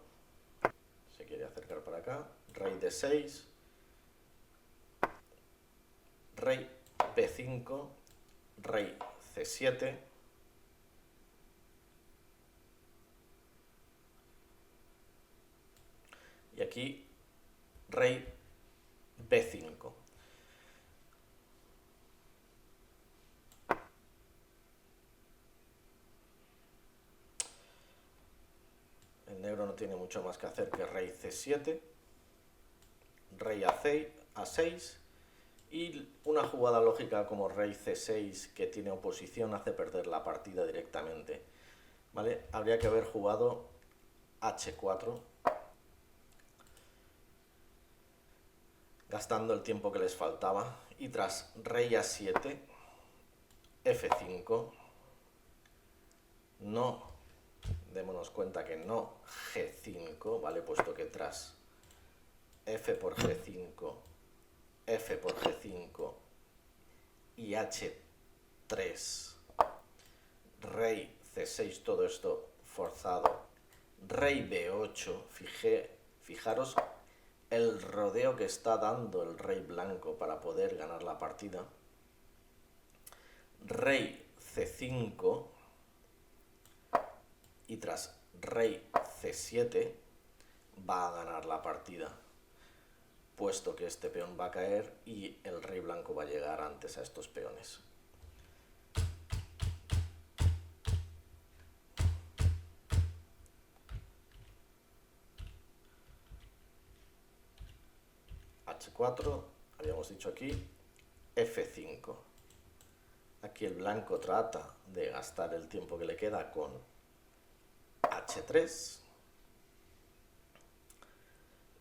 se quiere acercar para acá, rey D6, rey B5, rey C7, y aquí rey B5. El negro no tiene mucho más que hacer que rey C7, rey A6 y una jugada lógica como rey C6 que tiene oposición hace perder la partida directamente, ¿vale? Habría que haber jugado H4, gastando el tiempo que les faltaba, y tras rey A7, F5, no, démonos cuenta que no G5, ¿vale? Puesto que tras F por G5, F por G5 y H3, rey C6, todo esto forzado, rey B8, fijaros el rodeo que está dando el rey blanco para poder ganar la partida, rey C5 y tras rey C7 va a ganar la partida, puesto que este peón va a caer y el rey blanco va a llegar antes a estos peones. H4, habíamos dicho aquí, F5. Aquí el blanco trata de gastar el tiempo que le queda con H3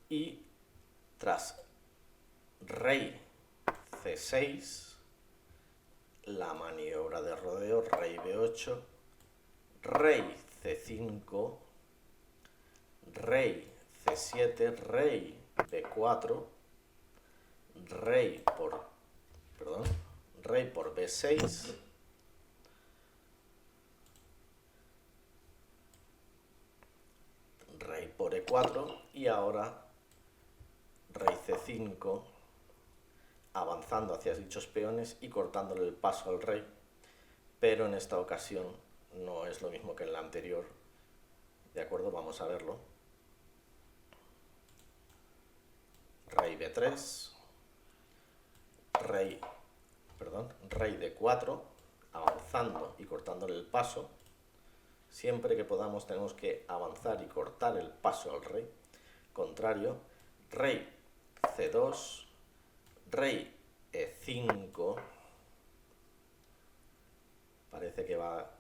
y tras rey C6, la maniobra de rodeo, rey B8, rey C5, rey C7, rey B4, rey por B6, rey por E4 y ahora rey C5, avanzando hacia dichos peones y cortándole el paso al rey, pero en esta ocasión no es lo mismo que en la anterior, ¿de acuerdo? Vamos a verlo. Rey B3, rey D4, avanzando y cortándole el paso. Siempre que podamos tenemos que avanzar y cortar el paso al rey. Contrario, rey C2, rey E5, parece que va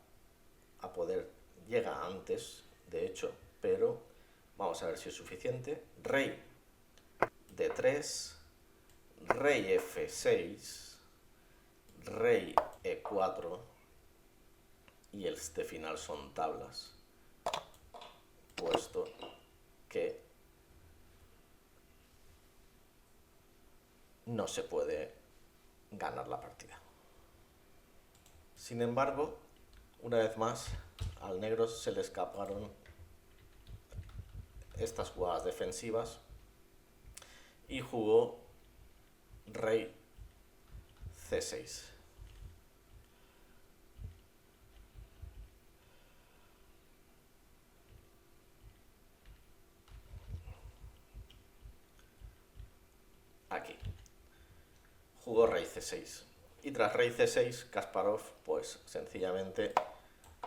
a poder, llega antes, de hecho, pero vamos a ver si es suficiente. Rey D3, rey F6, rey E4 y este final son tablas, puesto que no se puede ganar la partida. Sin embargo, una vez más, al negro se le escaparon estas jugadas defensivas y jugó rey C6. Aquí. Jugó rey C6. Y tras rey C6, Kasparov, pues sencillamente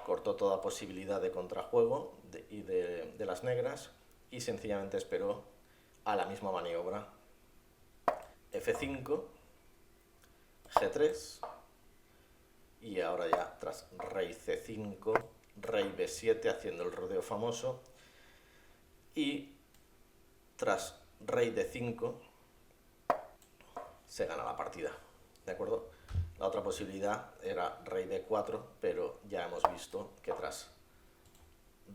cortó toda posibilidad de contrajuego de las negras y sencillamente esperó a la misma maniobra. F5, G3 y ahora ya tras rey C5, rey B7 haciendo el rodeo famoso y tras rey D5 se gana la partida, ¿de acuerdo? La otra posibilidad era rey D4, pero ya hemos visto que tras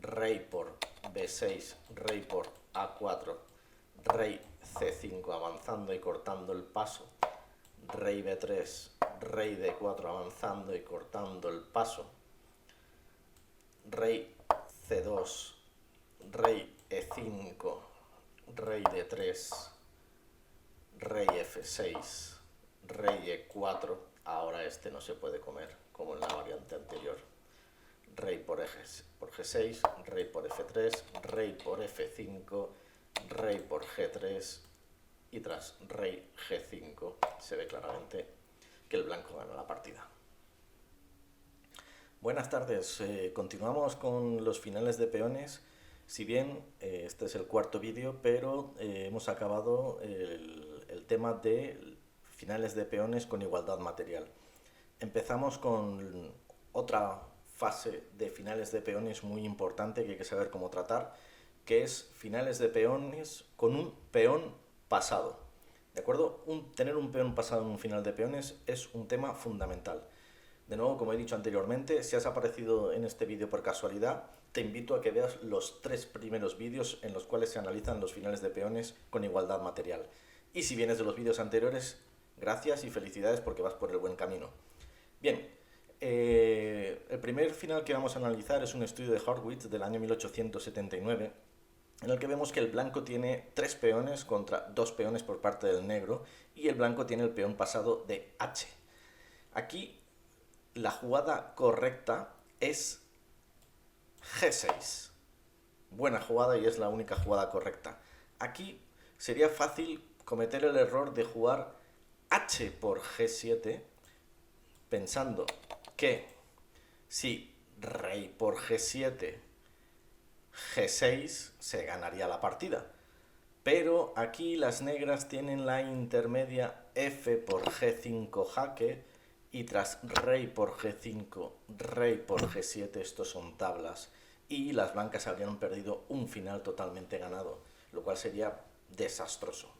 rey por B6, rey por A4, rey C5 avanzando y cortando el paso, rey B3, rey D4 avanzando y cortando el paso, rey C2, rey E5, rey D3, rey F6, rey E4, ahora este no se puede comer, como en la variante anterior, rey por G6, rey por F3, rey por F5, rey por G3, y tras rey G5 se ve claramente que el blanco gana la partida. Buenas tardes, continuamos con los finales de peones. Si bien este es el cuarto vídeo, pero hemos acabado el tema de finales de peones con igualdad material. Empezamos con otra fase de finales de peones muy importante que hay que saber cómo tratar, que es finales de peones con un peón pasado. ¿De acuerdo? Tener un peón pasado en un final de peones es un tema fundamental. De nuevo, como he dicho anteriormente, si has aparecido en este vídeo por casualidad, te invito a que veas los 3 primeros vídeos en los cuales se analizan los finales de peones con igualdad material. Y si vienes de los vídeos anteriores, gracias y felicidades porque vas por el buen camino. Bien, el primer final que vamos a analizar es un estudio de Horwitz del año 1879, en el que vemos que el blanco tiene 3 peones contra 2 peones por parte del negro y el blanco tiene el peón pasado de H. Aquí la jugada correcta es G6. Buena jugada y es la única jugada correcta. Aquí sería fácil cometer el error de jugar H por G7 pensando que si rey por G7, G6 se ganaría la partida. Pero aquí las negras tienen la intermedia F por G5 jaque y tras rey por G5, rey por G7, estos son tablas. Y las blancas habrían perdido un final totalmente ganado, lo cual sería desastroso.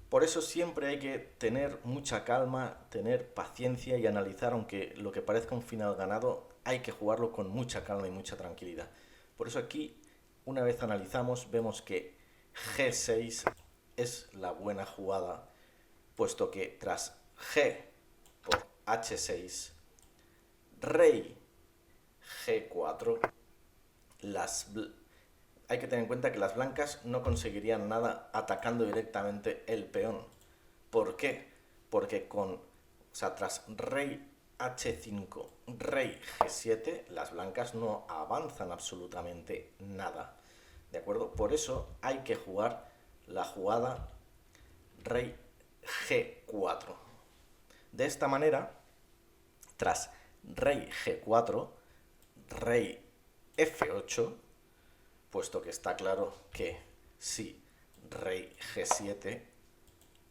Por eso siempre hay que tener mucha calma, tener paciencia y analizar, aunque lo que parezca un final ganado, hay que jugarlo con mucha calma y mucha tranquilidad. Por eso aquí, una vez analizamos, vemos que G6 es la buena jugada, puesto que tras G por H6, rey G4, hay que tener en cuenta que las blancas no conseguirían nada atacando directamente el peón. ¿Por qué? Porque tras rey H5, rey G7, las blancas no avanzan absolutamente nada. ¿De acuerdo? Por eso hay que jugar la jugada rey G4. De esta manera, tras rey G4, rey F8, puesto que está claro que si rey G7,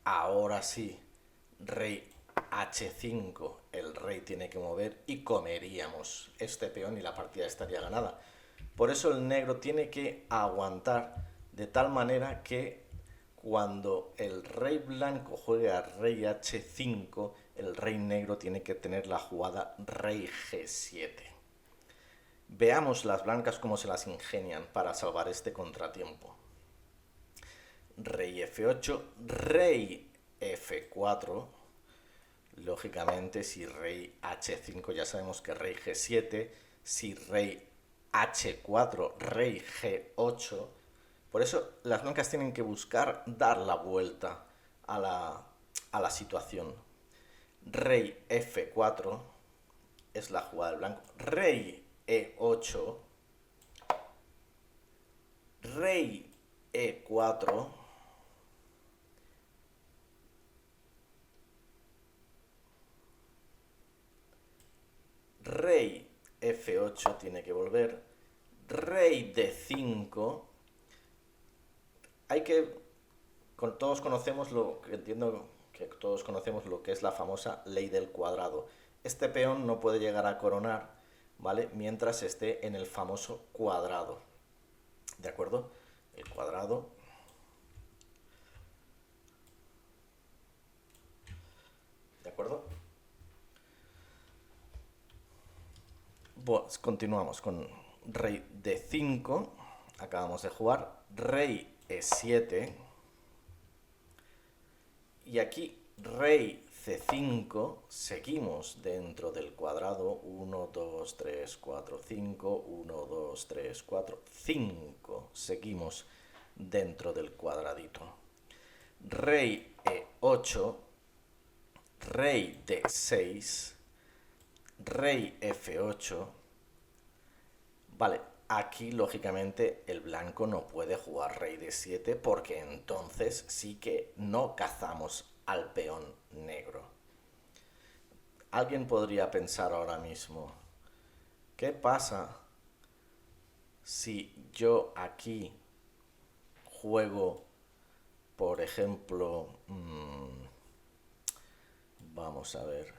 ahora sí, rey H5, el rey tiene que mover y comeríamos este peón y la partida estaría ganada. Por eso el negro tiene que aguantar de tal manera que cuando el rey blanco juegue a rey H5, el rey negro tiene que tener la jugada rey G7. Veamos las blancas cómo se las ingenian para salvar este contratiempo. Rey F8, rey F4. Lógicamente, si rey H5 ya sabemos que rey G7, si rey H4, rey G8. Por eso las blancas tienen que buscar dar la vuelta a la situación. Rey F4 es la jugada del blanco. Rey E8, rey E4, rey F8 tiene que volver, rey D5. Todos conocemos entiendo que todos conocemos lo que es la famosa ley del cuadrado. Este peón no puede llegar a coronar, ¿vale? Mientras esté en el famoso cuadrado. ¿De acuerdo? El cuadrado. ¿De acuerdo? Pues continuamos con rey D5. Acabamos de jugar. Rey E7. Y aquí rey C5, seguimos dentro del cuadrado, 1, 2, 3, 4, 5, 1, 2, 3, 4, 5, seguimos dentro del cuadradito. Rey E8, rey D6, rey F8, vale, aquí lógicamente el blanco no puede jugar rey D7 porque entonces sí que no cazamos al peón negro. Alguien podría pensar ahora mismo, ¿qué pasa si yo aquí juego, por ejemplo, vamos a ver,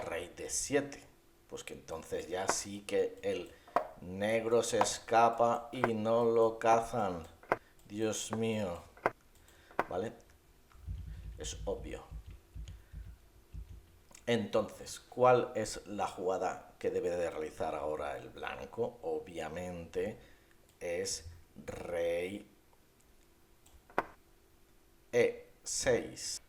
rey D7? Pues que entonces ya sí que el negro se escapa y no lo cazan. Dios mío. ¿Vale? Es obvio. Entonces, ¿cuál es la jugada que debe de realizar ahora el blanco? Obviamente es rey E6.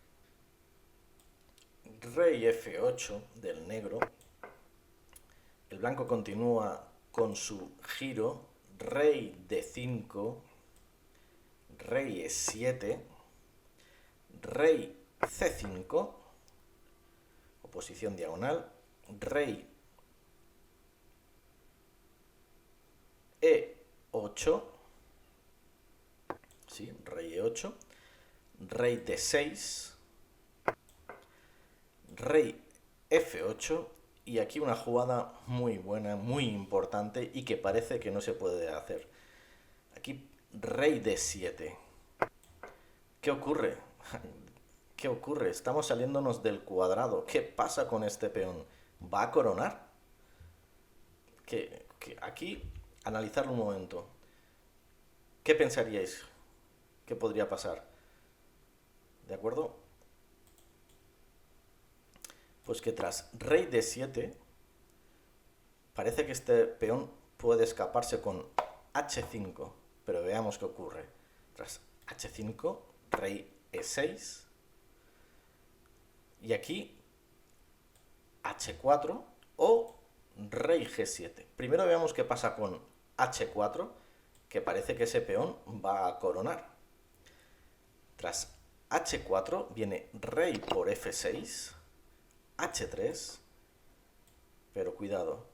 Rey F8 del negro. El blanco continúa con su giro. Rey D5. Rey E7. Rey C5. Oposición diagonal. Rey E8. Sí, rey E8. Rey D6. Rey F8. Y aquí una jugada muy buena, muy importante y que parece que no se puede hacer. Aquí rey D7. ¿Qué ocurre? ¿Qué ocurre? Estamos saliéndonos del cuadrado. ¿Qué pasa con este peón? ¿Va a coronar? Aquí, analizarlo un momento. ¿Qué pensaríais que podría pasar? ¿De acuerdo? Pues que tras rey D7, parece que este peón puede escaparse con H5. Pero veamos qué ocurre. Tras H5, rey E6. Y aquí H4 o rey G7. Primero veamos qué pasa con H4, que parece que ese peón va a coronar. Tras H4 viene rey por F6, H3, pero cuidado,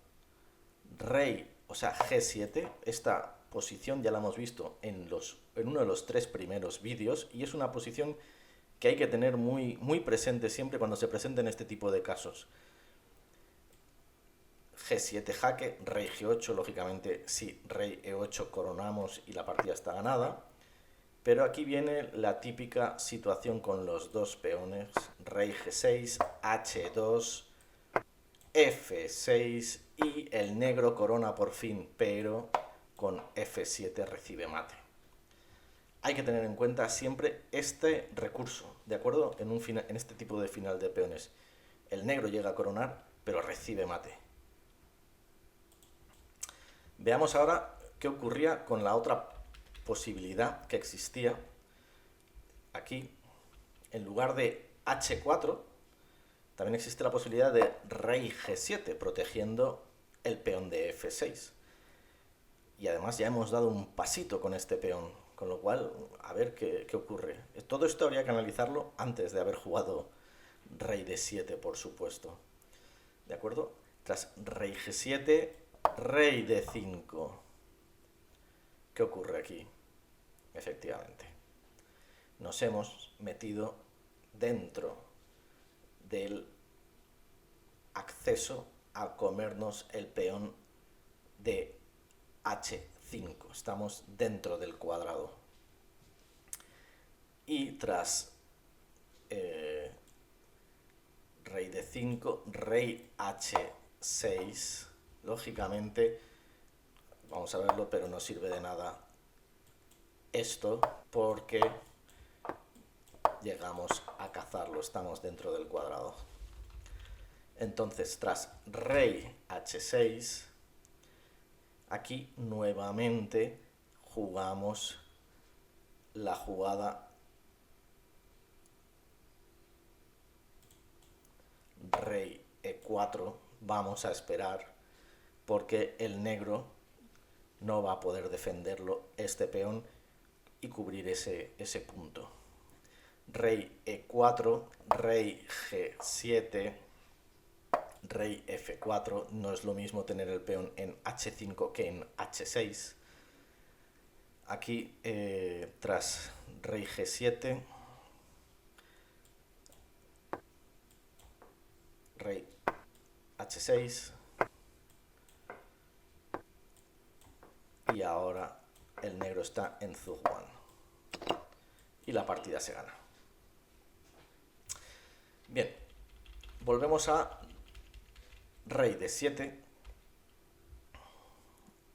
rey, o sea, G7, esta posición ya la hemos visto en uno de los 3 primeros vídeos y es una posición que hay que tener muy, muy presente siempre cuando se presenten este tipo de casos. G7 jaque, rey G8, lógicamente sí, rey E8 coronamos y la partida está ganada. Pero aquí viene la típica situación con los dos peones, rey G6, H2, F6 y el negro corona por fin, pero con F7 recibe mate. Hay que tener en cuenta siempre este recurso, ¿de acuerdo? En este tipo de final de peones. El negro llega a coronar, pero recibe mate. Veamos ahora qué ocurría con la otra posibilidad que existía. Aquí, en lugar de H4, también existe la posibilidad de rey G7, protegiendo el peón de F6. Y además ya hemos dado un pasito con este peón, con lo cual, a ver qué ocurre. Todo esto habría que analizarlo antes de haber jugado rey D7, por supuesto. ¿De acuerdo? Tras rey G7, rey D5. ¿Qué ocurre aquí? Efectivamente, nos hemos metido dentro del acceso a comernos el peón de H5. Estamos dentro del cuadrado. Y tras rey D5, rey H6, lógicamente, vamos a verlo, pero no sirve de nada esto porque llegamos a cazarlo, estamos dentro del cuadrado. Entonces, tras rey H6, aquí nuevamente jugamos la jugada rey E4, vamos a esperar porque el negro no va a poder defenderlo este peón y cubrir ese punto. Rey E4, rey G7, rey F4, no es lo mismo tener el peón en H5 que en H6. Aquí, tras rey G7, rey H6, y ahora el negro está en Zugwan y la partida se gana. Bien, volvemos a rey D7.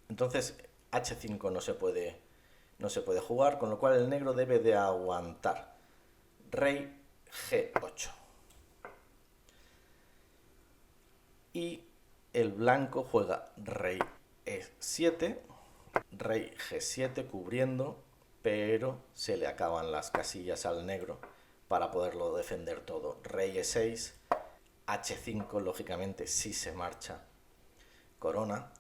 Entonces H5 no se puede jugar, con lo cual el negro debe de aguantar. Rey G8. Y el blanco juega rey E7, rey G7 cubriendo, pero se le acaban las casillas al negro para poderlo defender todo. Rey E6, H5 lógicamente sí se marcha corona,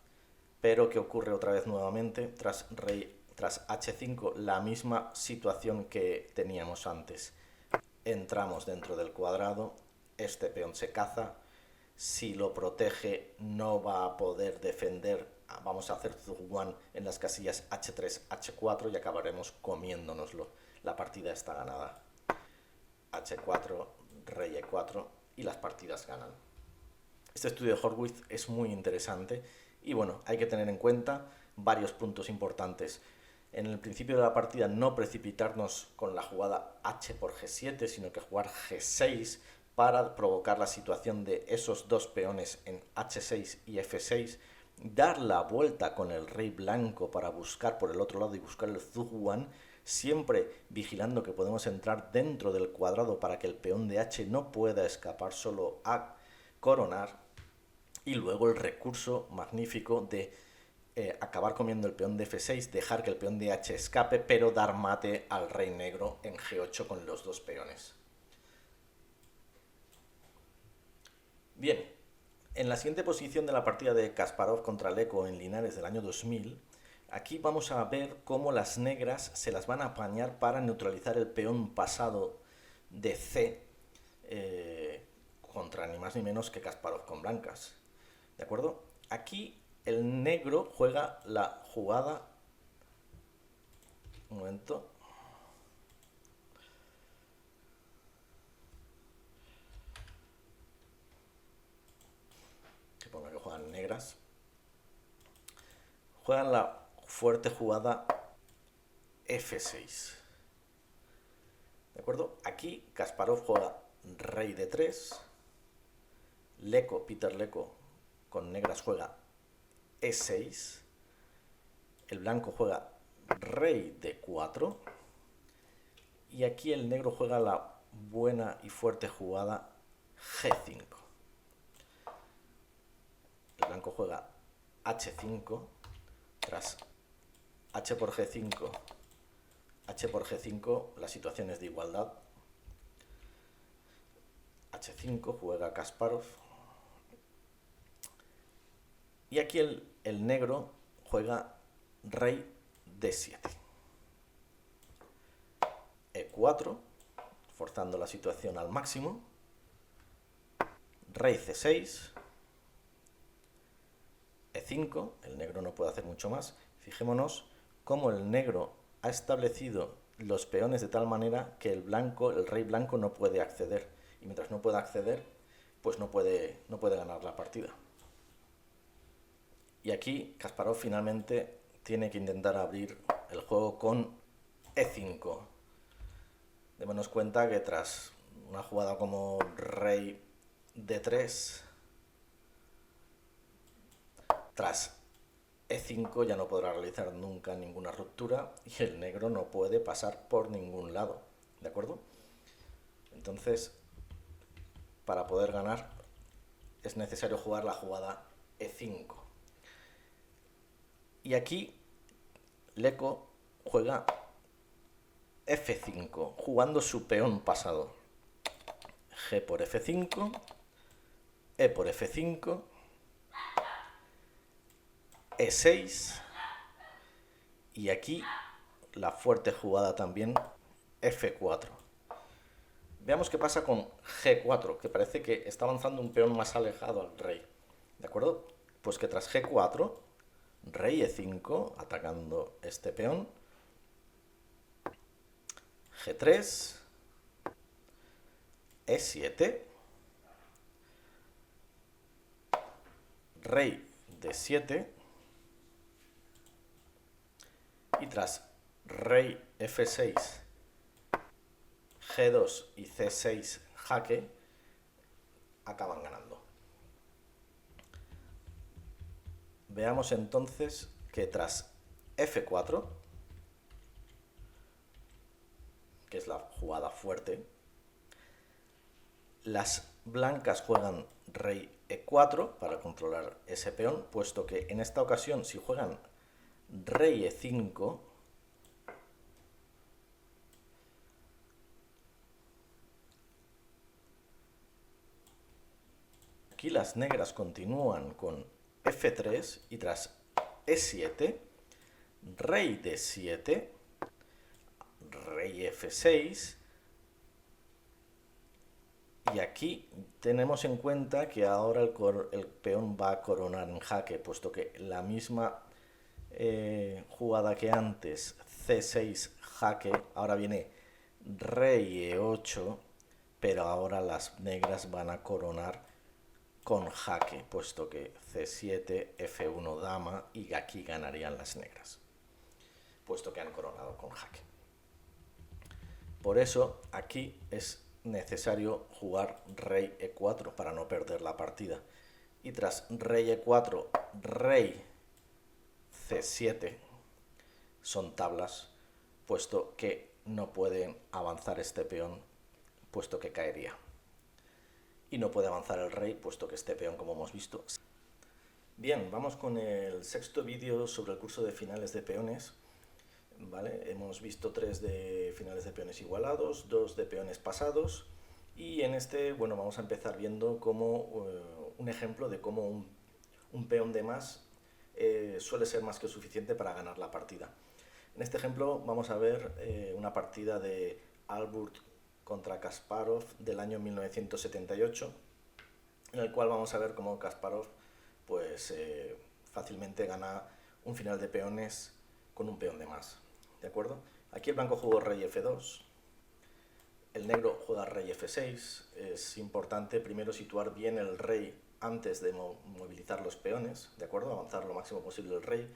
pero ¿qué ocurre otra vez nuevamente? Tras H5 la misma situación que teníamos antes. Entramos dentro del cuadrado, este peón se caza, si lo protege no va a poder defender, vamos a hacer Zugwan en las casillas H3, H4 y acabaremos comiéndonoslo. La partida está ganada. H4, rey E4 y las partidas ganan. Este estudio de Horwitz es muy interesante y bueno, hay que tener en cuenta varios puntos importantes. En el principio de la partida no precipitarnos con la jugada H por G7, sino que jugar G6 para provocar la situación de esos dos peones en H6 y F6, dar la vuelta con el rey blanco para buscar por el otro lado y buscar el Zugwan, siempre vigilando que podemos entrar dentro del cuadrado para que el peón de H no pueda escapar solo a coronar, y luego el recurso magnífico de acabar comiendo el peón de F6, dejar que el peón de H escape, pero dar mate al rey negro en G8 con los dos peones. Bien, en la siguiente posición de la partida de Kasparov contra Leko en Linares del año 2000, aquí vamos a ver cómo las negras se las van a apañar para neutralizar el peón pasado de C contra ni más ni menos que Kasparov con blancas. ¿De acuerdo? Aquí el negro juega la jugada... Un momento. Que ponga que juegan negras. Juegan la fuerte jugada F6. ¿De acuerdo? Aquí Kasparov juega rey de 3. Peter Leko con negras juega E6. El blanco juega rey de 4. Y aquí el negro juega la buena y fuerte jugada G5. El blanco juega H5. Tras H por G5, H por G5, la situación es de igualdad. H5 juega Kasparov. Y aquí el negro juega rey D7. E4, forzando la situación al máximo. Rey C6. E5, el negro no puede hacer mucho más. Fijémonos cómo el negro ha establecido los peones de tal manera que el rey blanco no puede acceder. Y mientras no pueda acceder, pues no puede ganar la partida. Y aquí Kasparov finalmente tiene que intentar abrir el juego con E5. Démonos cuenta que tras una jugada como rey D3, tras E5 ya no podrá realizar nunca ninguna ruptura y el negro no puede pasar por ningún lado. ¿De acuerdo? Entonces, para poder ganar es necesario jugar la jugada E5. Y aquí Leko juega F5, jugando su peón pasado. G por F5, E por F5, E6, y aquí la fuerte jugada también, F4. Veamos qué pasa con G4, que parece que está avanzando un peón más alejado al rey. ¿De acuerdo? Pues que tras G4, rey E5, atacando este peón, G3, E7, rey D7, y tras rey F6, G2 y C6 jaque, acaban ganando. Veamos entonces que tras F4, que es la jugada fuerte, las blancas juegan rey E4 para controlar ese peón, puesto que en esta ocasión si juegan rey E5, aquí las negras continúan con F3 y tras E7, rey D7, rey F6, y aquí tenemos en cuenta que ahora el peón va a coronar en jaque, puesto que la misma jugada que antes, C6 jaque, ahora viene rey E8, pero ahora las negras van a coronar con jaque, puesto que C7, F1 dama, y aquí ganarían las negras, puesto que han coronado con jaque. Por eso aquí es necesario jugar rey E4 para no perder la partida. Y tras rey E4, rey C7 son tablas, puesto que no pueden avanzar este peón, puesto que caería. Y no puede avanzar el rey, puesto que este peón, como hemos visto. Bien, vamos con el sexto vídeo sobre el curso de finales de peones. ¿Vale? Hemos visto 3 de finales de peones igualados, 2 de peones pasados, y en este, bueno, vamos a empezar viendo cómo, un ejemplo de cómo un peón de más suele ser más que suficiente para ganar la partida. En este ejemplo vamos a ver una partida de Albert contra Kasparov del año 1978, en el cual vamos a ver cómo Kasparov pues, fácilmente gana un final de peones con un peón de más. ¿De acuerdo? Aquí el blanco jugó rey F2, el negro juega rey F6. Es importante primero situar bien el rey antes de movilizar los peones, ¿de acuerdo? Avanzar lo máximo posible el rey.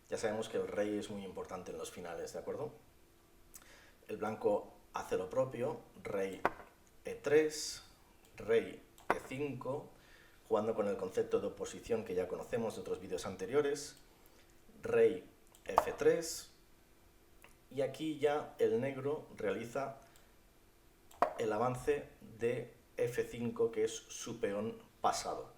Ya sabemos que el rey es muy importante en los finales, ¿de acuerdo? El blanco hace lo propio, rey E3, rey E5, jugando con el concepto de oposición que ya conocemos de otros vídeos anteriores, rey F3, y aquí ya el negro realiza el avance de F5, que es su peón pasado.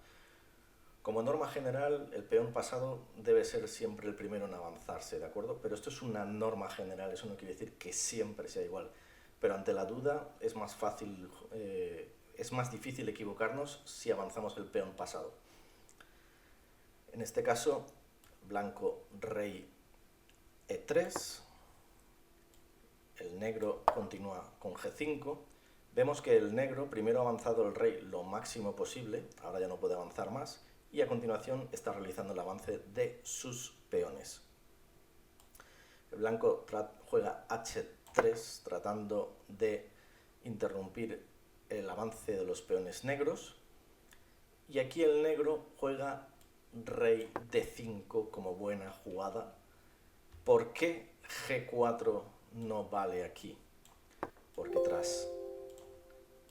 Como norma general, el peón pasado debe ser siempre el primero en avanzarse, ¿de acuerdo? Pero esto es una norma general, eso no quiere decir que siempre sea igual. Pero ante la duda es más fácil, es más difícil equivocarnos si avanzamos el peón pasado. En este caso, blanco rey E3, el negro continúa con G5. Vemos que el negro primero ha avanzado el rey lo máximo posible, ahora ya no puede avanzar más, y a continuación está realizando el avance de sus peones. El blanco juega H3 tratando de interrumpir el avance de los peones negros, y aquí el negro juega rey D5 como buena jugada. ¿Por qué G4 no vale aquí? Porque tras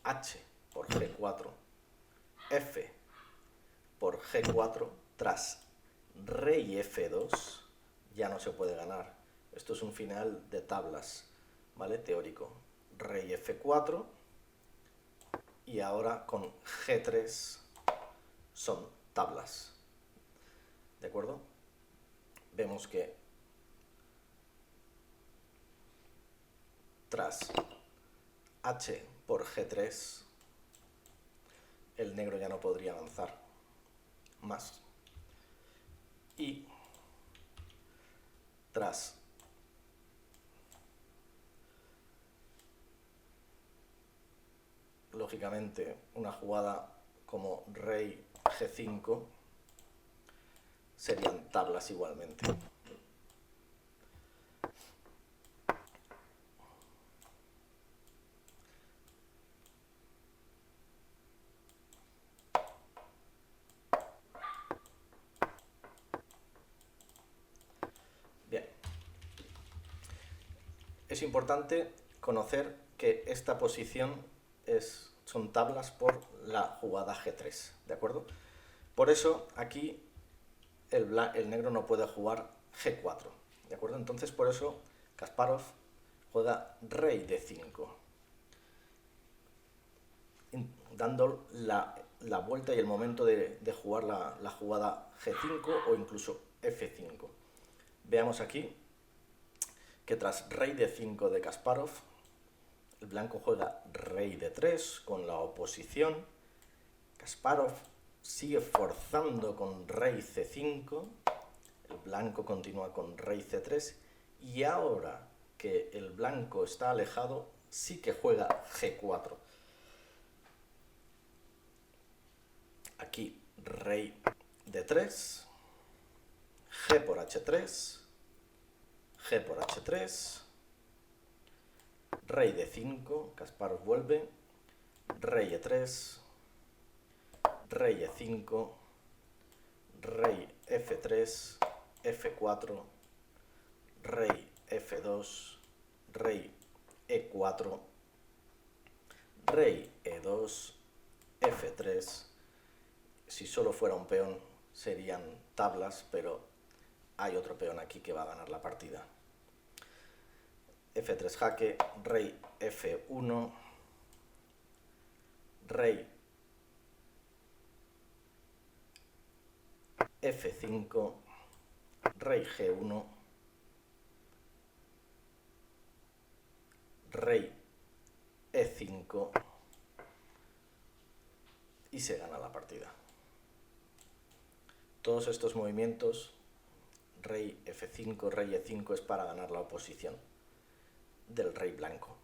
H por G4, F por G4, tras rey F2, ya no se puede ganar. Esto es un final de tablas, ¿vale? Teórico. Rey F4, y ahora con G3 son tablas. ¿De acuerdo? Vemos que tras H por G3, el negro ya no podría avanzar más. Y tras lógicamente una jugada como rey G5 serían tablas igualmente. Bien, es importante conocer que esta posición son tablas por la jugada G3, ¿de acuerdo? Por eso aquí el negro no puede jugar G4, ¿de acuerdo? Entonces por eso Kasparov juega rey D5, dando la vuelta y el momento de jugar la jugada G5 o incluso F5. Veamos aquí que tras rey D5 de Kasparov, el blanco juega rey D3 con la oposición. Kasparov sigue forzando con rey C5, el blanco continúa con rey C3 y ahora que el blanco está alejado, sí que juega G4. Aquí rey D3, G por H3, G por H3, rey D5, Kasparov vuelve, rey E3, rey E5, rey F3, F4, rey F2, rey E4, rey E2, F3. Si solo fuera un peón serían tablas, pero hay otro peón aquí que va a ganar la partida. F3 jaque, rey F1, rey F5, rey G1, rey E5 y se gana la partida. Todos estos movimientos, rey F5, rey E5, es para ganar la oposición del rey blanco.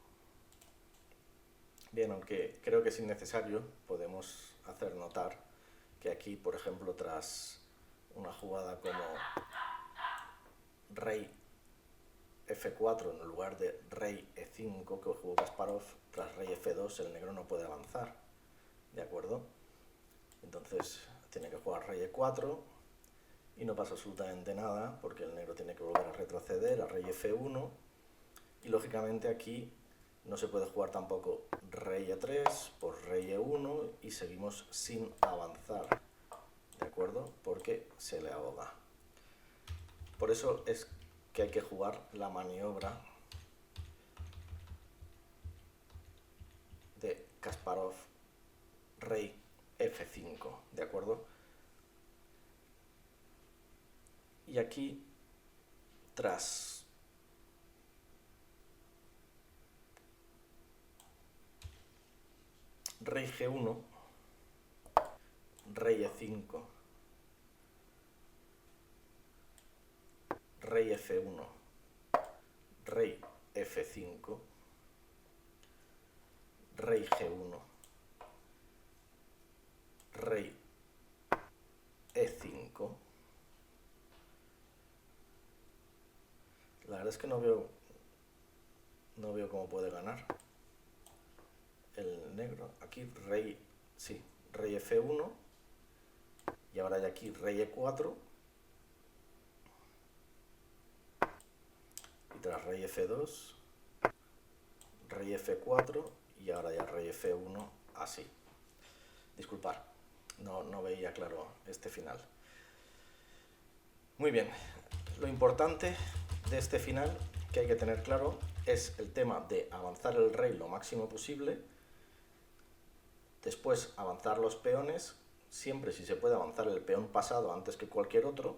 Bien, aunque creo que es innecesario, podemos hacer notar que aquí, por ejemplo, tras una jugada como rey F4 en lugar de rey E5 que jugó Kasparov, tras rey F2 el negro no puede avanzar, ¿de acuerdo? Entonces tiene que jugar rey E4 y no pasa absolutamente nada porque el negro tiene que volver a retroceder a rey F1 y lógicamente aquí no se puede jugar tampoco rey E3 por rey E1 y seguimos sin avanzar, ¿de acuerdo? Porque se le ahoga. Por eso es que hay que jugar la maniobra de Kasparov rey F5, ¿de acuerdo? Y aquí, tras rey G1, rey E5, rey F1, rey F5, rey G1, rey E5. La verdad es que no veo cómo puede ganar el negro. Aquí rey, sí, rey F1 y ahora hay aquí rey E4 y tras rey F2, rey F4 y ahora ya rey F1 así. Disculpad, no veía claro este final. Muy bien, lo importante de este final que hay que tener claro es el tema de avanzar el rey lo máximo posible, después avanzar los peones, siempre si se puede avanzar el peón pasado antes que cualquier otro,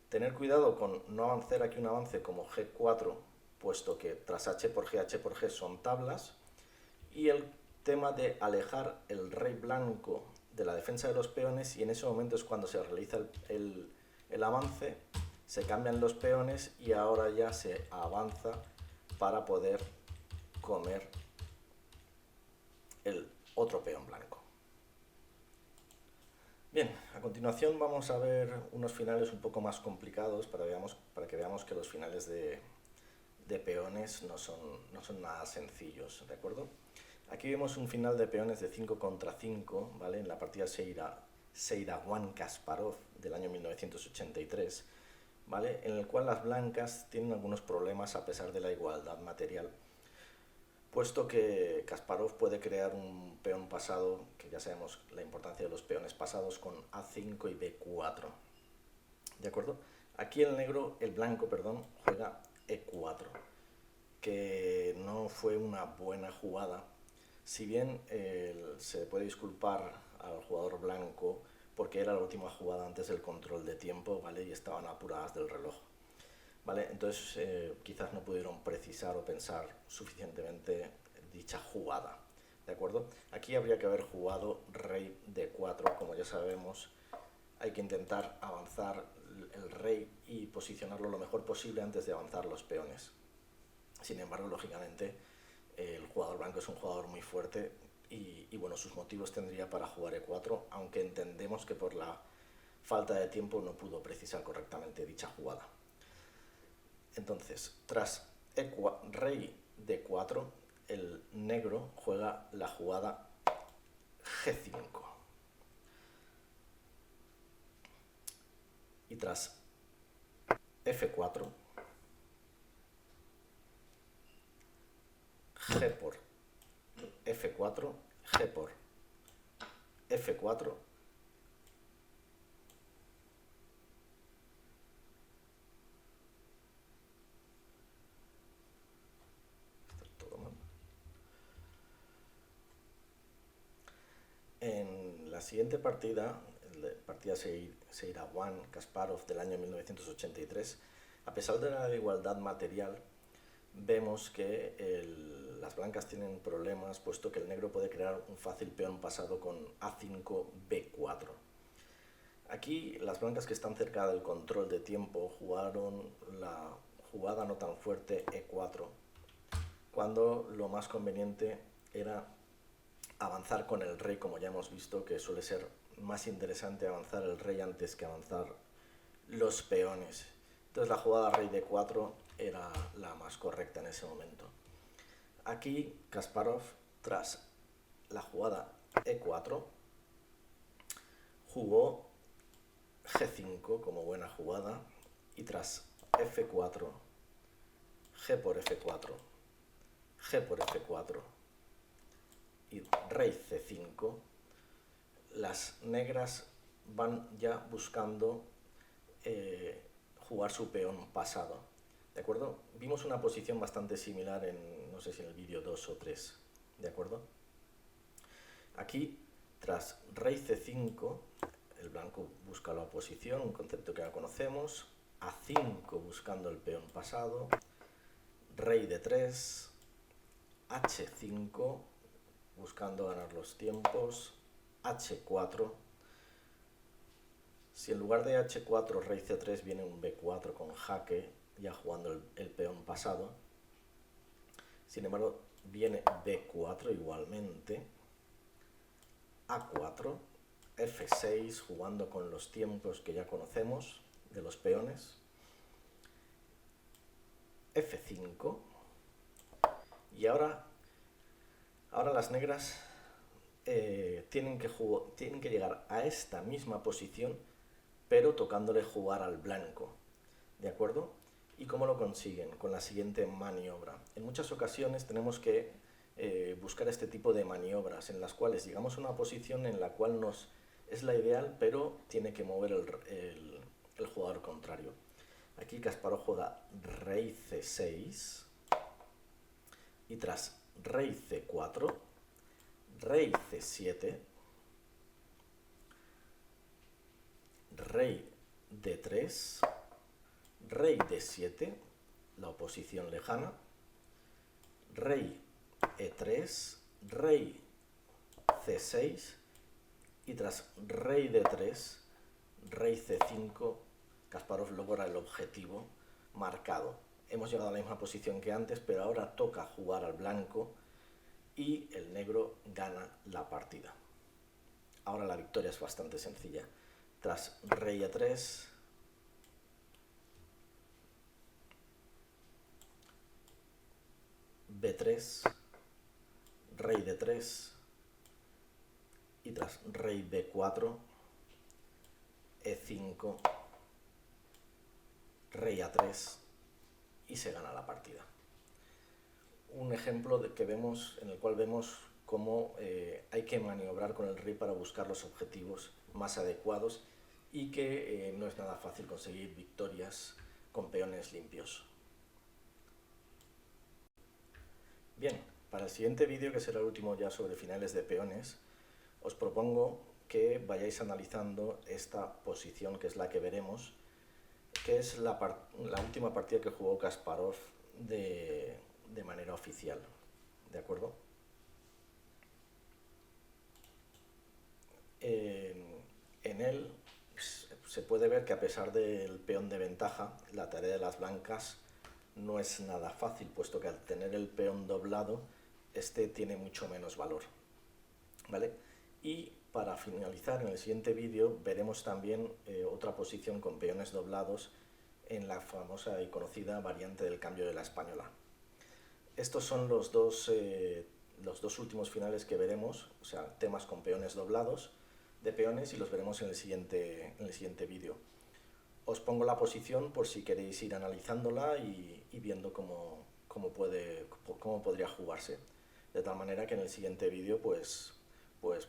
tener cuidado con no avanzar aquí un avance como G4, puesto que tras H por G son tablas, y el tema de alejar el rey blanco de la defensa de los peones, y en ese momento es cuando se realiza el avance, se cambian los peones y ahora ya se avanza para poder comer el otro peón blanco. Bien, a continuación vamos a ver unos finales un poco más complicados para que veamos que los finales de peones no son nada sencillos, ¿de acuerdo? Aquí vemos un final de peones de 5 contra 5, ¿vale? En la partida Seirawan-Kasparov del año 1983, ¿vale? En el cual las blancas tienen algunos problemas a pesar de la igualdad material, puesto que Kasparov puede crear un peón pasado, que ya sabemos la importancia de los peones pasados, con A5 y B4, ¿de acuerdo? Aquí el blanco, juega E4, que no fue una buena jugada, si bien se puede disculpar al jugador blanco porque era la última jugada antes del control de tiempo, ¿vale? Y estaban apuradas del reloj, ¿vale? Entonces quizás no pudieron precisar o pensar suficientemente dicha jugada, ¿de acuerdo? Aquí habría que haber jugado rey D4, como ya sabemos, hay que intentar avanzar el rey y posicionarlo lo mejor posible antes de avanzar los peones. Sin embargo, lógicamente, el jugador blanco es un jugador muy fuerte y bueno, sus motivos tendría para jugar E4, aunque entendemos que por la falta de tiempo no pudo precisar correctamente dicha jugada. Entonces, tras rey D4, el negro juega la jugada G5. Y tras F4, G por F4, G por F4, todo mal. En la siguiente partida, la partida Seirawan-Kasparov del año 1983, a pesar de la igualdad material, vemos que las blancas tienen problemas, puesto que el negro puede crear un fácil peón pasado con A5, B4. Aquí las blancas que están cerca del control de tiempo jugaron la jugada no tan fuerte E4, cuando lo más conveniente era avanzar con el rey, como ya hemos visto, que suele ser más interesante avanzar el rey antes que avanzar los peones. Entonces la jugada rey D4 era la más correcta en ese momento. Aquí Kasparov, tras la jugada E4, jugó G5 como buena jugada, y tras F4, G por F4, G por F4 y rey C5, las negras van ya buscando jugar su peón pasado, ¿de acuerdo? Vimos una posición bastante similar no sé si en el vídeo 2 o 3, ¿de acuerdo? Aquí, tras rey C5, el blanco busca la oposición, un concepto que ya conocemos, A5 buscando el peón pasado, rey D3, H5 buscando ganar los tiempos, H4. Si en lugar de H4, rey C3, viene un B4 con jaque, ya jugando el peón pasado. Sin embargo, viene B4 igualmente, A4, F6, jugando con los tiempos que ya conocemos de los peones, F5, y ahora las negras tienen que llegar a esta misma posición, pero tocándole jugar al blanco, ¿de acuerdo? ¿Y cómo lo consiguen? Con la siguiente maniobra. En muchas ocasiones tenemos que buscar este tipo de maniobras en las cuales llegamos a una posición en la cual es la ideal, pero tiene que mover el jugador contrario. Aquí Kasparov juega rey C6 y tras rey C4, rey C7, rey D3, rey D7, la oposición lejana, rey E3, rey C6 y tras rey D3, rey C5, Kasparov logra el objetivo marcado. Hemos llegado a la misma posición que antes, pero ahora toca jugar al blanco y el negro gana la partida. Ahora la victoria es bastante sencilla. Tras rey E3, B3, rey D3 y tras rey B4, E5, rey A3 y se gana la partida. Un ejemplo en el cual vemos cómo hay que maniobrar con el rey para buscar los objetivos más adecuados y que no es nada fácil conseguir victorias con peones limpios. Bien, para el siguiente vídeo, que será el último ya sobre finales de peones, os propongo que vayáis analizando esta posición, que es la que veremos, que es la última partida que jugó Kasparov de manera oficial, ¿de acuerdo? En él se puede ver que a pesar del peón de ventaja, la tarea de las blancas no es nada fácil, puesto que al tener el peón doblado, este tiene mucho menos valor, ¿vale? Y para finalizar, en el siguiente vídeo veremos también otra posición con peones doblados en la famosa y conocida variante del cambio de la española. Estos son los dos últimos finales que veremos, o sea, temas con peones doblados de peones, y los veremos en el siguiente vídeo. Os pongo la posición por si queréis ir analizándola y viendo cómo podría jugarse, de tal manera que en el siguiente vídeo pues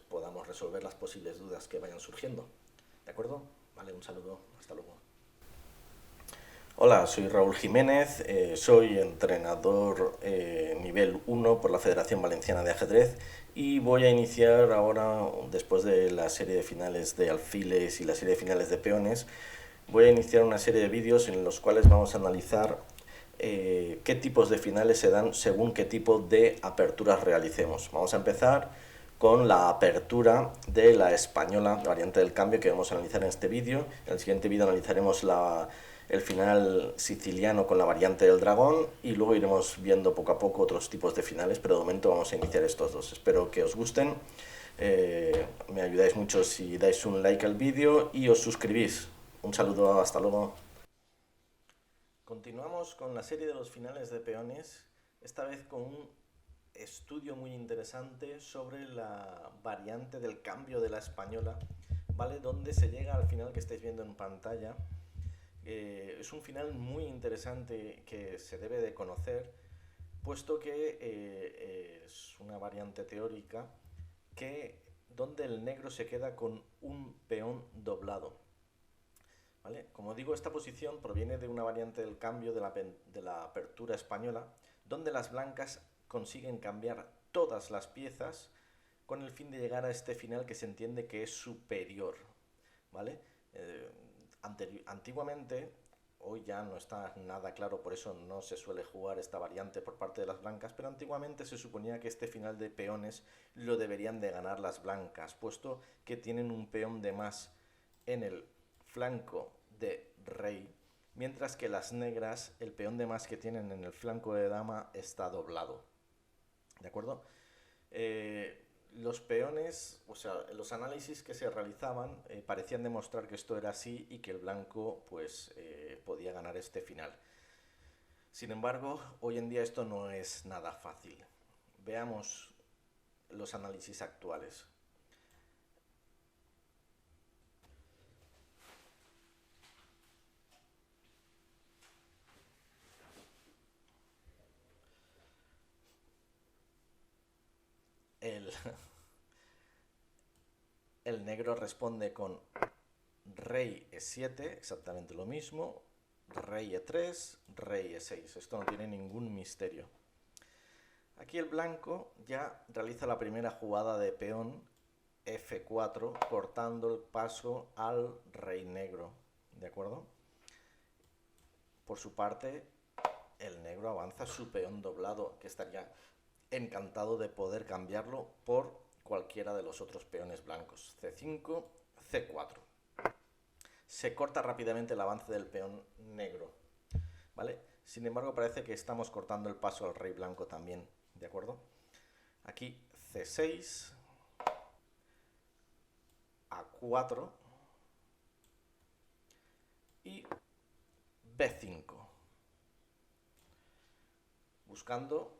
podamos resolver las posibles dudas que vayan surgiendo. ¿De acuerdo? Vale, un saludo, hasta luego. Hola, soy Raúl Jiménez, soy entrenador nivel 1 por la Federación Valenciana de Ajedrez y voy a iniciar ahora, después de la serie de finales de alfiles y la serie de finales de peones, voy a iniciar una serie de vídeos en los cuales vamos a analizar qué tipos de finales se dan según qué tipo de aperturas realicemos. Vamos a empezar con la apertura de la española, la variante del cambio, que vamos a analizar en este vídeo. En el siguiente vídeo analizaremos el final siciliano con la variante del dragón y luego iremos viendo poco a poco otros tipos de finales, pero de momento vamos a iniciar estos dos. Espero que os gusten, me ayudáis mucho si dais un like al vídeo y os suscribís. Un saludo, hasta luego. Continuamos con la serie de los finales de peones, esta vez con un estudio muy interesante sobre la variante del cambio de la española, ¿vale? Donde se llega al final que estáis viendo en pantalla. Es un final muy interesante que se debe de conocer, puesto que es una variante teórica donde el negro se queda con un peón doblado, ¿vale? Como digo, esta posición proviene de una variante del cambio de la apertura española, donde las blancas consiguen cambiar todas las piezas con el fin de llegar a este final que se entiende que es superior, ¿vale? Antiguamente, hoy ya no está nada claro, por eso no se suele jugar esta variante por parte de las blancas, pero antiguamente se suponía que este final de peones lo deberían de ganar las blancas, puesto que tienen un peón de más en el flanco de rey, mientras que las negras, el peón de más que tienen en el flanco de dama está doblado. ¿De acuerdo? Los peones, o sea, los análisis que se realizaban parecían demostrar que esto era así y que el blanco pues podía ganar este final. Sin embargo, hoy en día esto no es nada fácil. Veamos los análisis actuales. El negro responde con rey E7, exactamente lo mismo, rey E3, rey E6. Esto no tiene ningún misterio. Aquí el blanco ya realiza la primera jugada de peón F4, cortando el paso al rey negro, ¿de acuerdo? Por su parte, el negro avanza su peón doblado, que estaría encantado de poder cambiarlo por cualquiera de los otros peones blancos. C5, C4. Se corta rápidamente el avance del peón negro, ¿vale? Sin embargo, parece que estamos cortando el paso al rey blanco también, ¿de acuerdo? Aquí C6, A4 y B5, buscando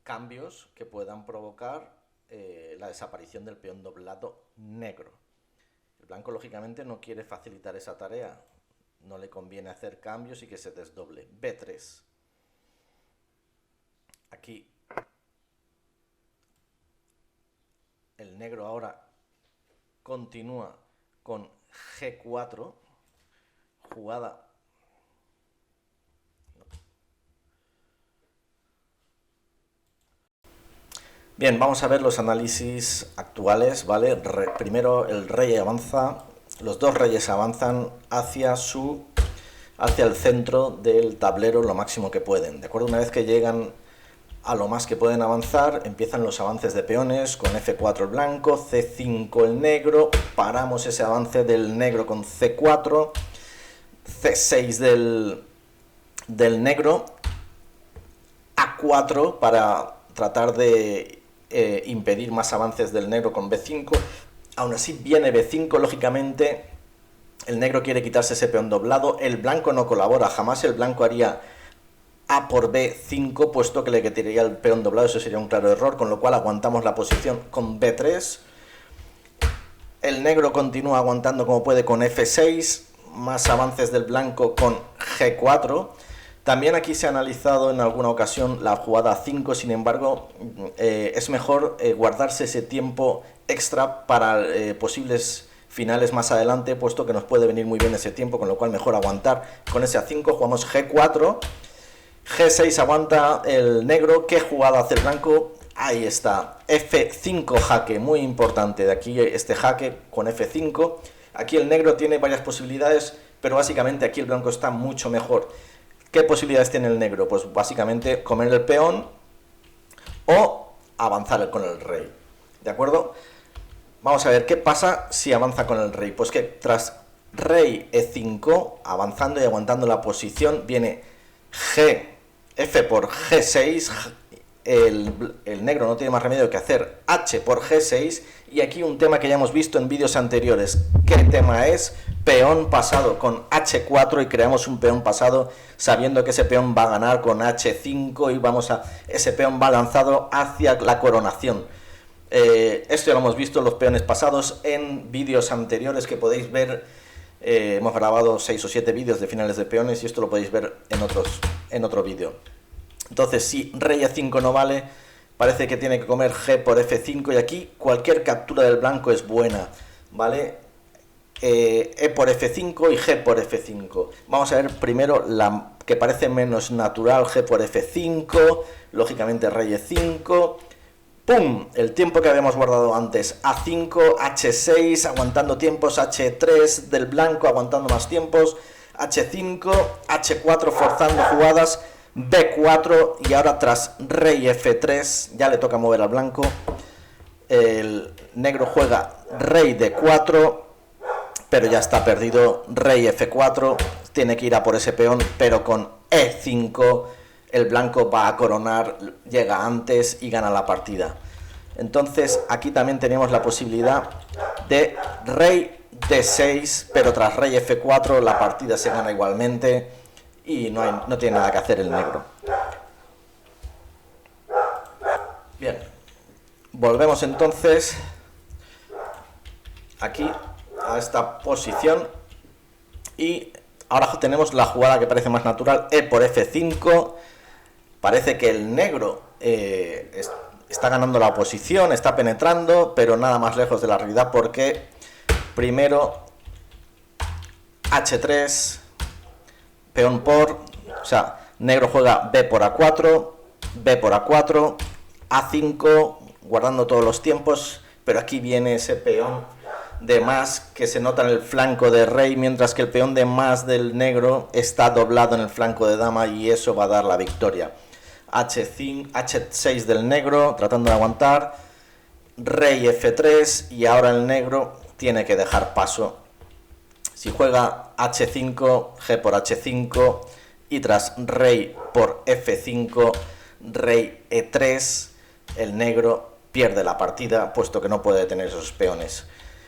cambios que puedan provocar la desaparición del peón doblado negro. El blanco, lógicamente, no quiere facilitar esa tarea, no le conviene hacer cambios y que se desdoble. B3. Aquí el negro ahora continúa con G4, jugada. Bien, vamos a ver los análisis actuales, ¿vale? Primero el rey avanza, los dos reyes avanzan hacia el centro del tablero lo máximo que pueden, ¿de acuerdo? Una vez que llegan a lo más que pueden avanzar, empiezan los avances de peones con F4 el blanco, C5 el negro, paramos ese avance del negro con C4, C6 del negro, A4 para tratar de impedir más avances del negro con B5. Aún así viene B5, lógicamente el negro quiere quitarse ese peón doblado, el blanco no colabora, jamás el blanco haría A por B5, puesto que le quitaría el peón doblado, eso sería un claro error, con lo cual aguantamos la posición con B3. El negro continúa aguantando como puede con F6, más avances del blanco con G4. También aquí se ha analizado en alguna ocasión la jugada 5, sin embargo, es mejor guardarse ese tiempo extra para posibles finales más adelante, puesto que nos puede venir muy bien ese tiempo, con lo cual mejor aguantar con ese A5, jugamos G4, G6 aguanta el negro. ¿Qué jugada hace el blanco? Ahí está, F5 jaque, muy importante, de aquí este jaque con F5, aquí el negro tiene varias posibilidades, pero básicamente aquí el blanco está mucho mejor. ¿Qué posibilidades tiene el negro? Pues básicamente comer el peón o avanzar con el rey, ¿de acuerdo? Vamos a ver qué pasa si avanza con el rey. Pues que tras rey E5, avanzando y aguantando la posición, viene F por G6, el negro no tiene más remedio que hacer H por G6, y aquí un tema que ya hemos visto en vídeos anteriores. ¿Qué tema es? Peón pasado con H4, y creamos un peón pasado sabiendo que ese peón va a ganar con H5 y ese peón va lanzado hacia la coronación. Esto ya lo hemos visto, los peones pasados, en vídeos anteriores que podéis ver. Hemos grabado 6 o 7 vídeos de finales de peones y esto lo podéis ver en otro vídeo. Entonces, si rey E5 no vale, parece que tiene que comer G por F5, y aquí cualquier captura del blanco es buena, ¿vale? E por F5 y G por F5. Vamos a ver primero la que parece menos natural, G por F5, lógicamente rey E5, ¡pum! El tiempo que habíamos guardado antes, A5, H6, aguantando tiempos, H3 del blanco, aguantando más tiempos, H5, H4 forzando jugadas, B4, y ahora tras rey F3 ya le toca mover al blanco. El negro juega rey D4, pero ya está perdido. Rey F4, tiene que ir a por ese peón, pero con E5 el blanco va a coronar, llega antes y gana la partida. Entonces aquí también tenemos la posibilidad de rey D6, pero tras rey F4 la partida se gana igualmente y no tiene nada que hacer el negro. Bien, volvemos entonces aquí a esta posición y ahora tenemos la jugada que parece más natural, E por F5. Parece que el negro está ganando la posición, está penetrando, pero nada más lejos de la realidad, porque primero H3, peón por, o sea, negro juega B por A4, B por A4, A5, guardando todos los tiempos, pero aquí viene ese peón de más que se nota en el flanco de rey, mientras que el peón de más del negro está doblado en el flanco de dama, y eso va a dar la victoria. H6 del negro, tratando de aguantar, rey F3 y ahora el negro tiene que dejar paso. Si juega H5, G por H5 y tras rey por F5, rey E3, el negro pierde la partida puesto que no puede detener esos peones.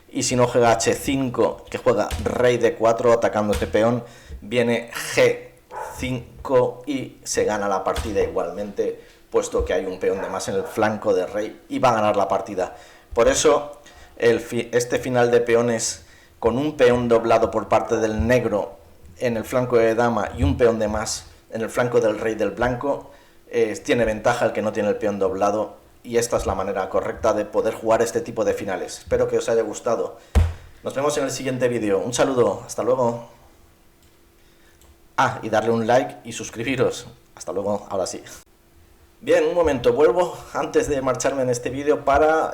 Y si no juega H5, que juega rey D4 atacando este peón, viene G5 y se gana la partida igualmente, puesto que hay un peón de más en el flanco de rey y va a ganar la partida. Por eso este final de peones con un peón doblado por parte del negro en el flanco de dama y un peón de más en el flanco del rey del blanco, tiene ventaja el que no tiene el peón doblado, y esta es la manera correcta de poder jugar este tipo de finales. Espero que os haya gustado. Nos vemos en el siguiente vídeo. Un saludo, hasta luego. Y darle un like y suscribiros. Hasta luego, ahora sí. Bien, un momento, vuelvo antes de marcharme en este vídeo para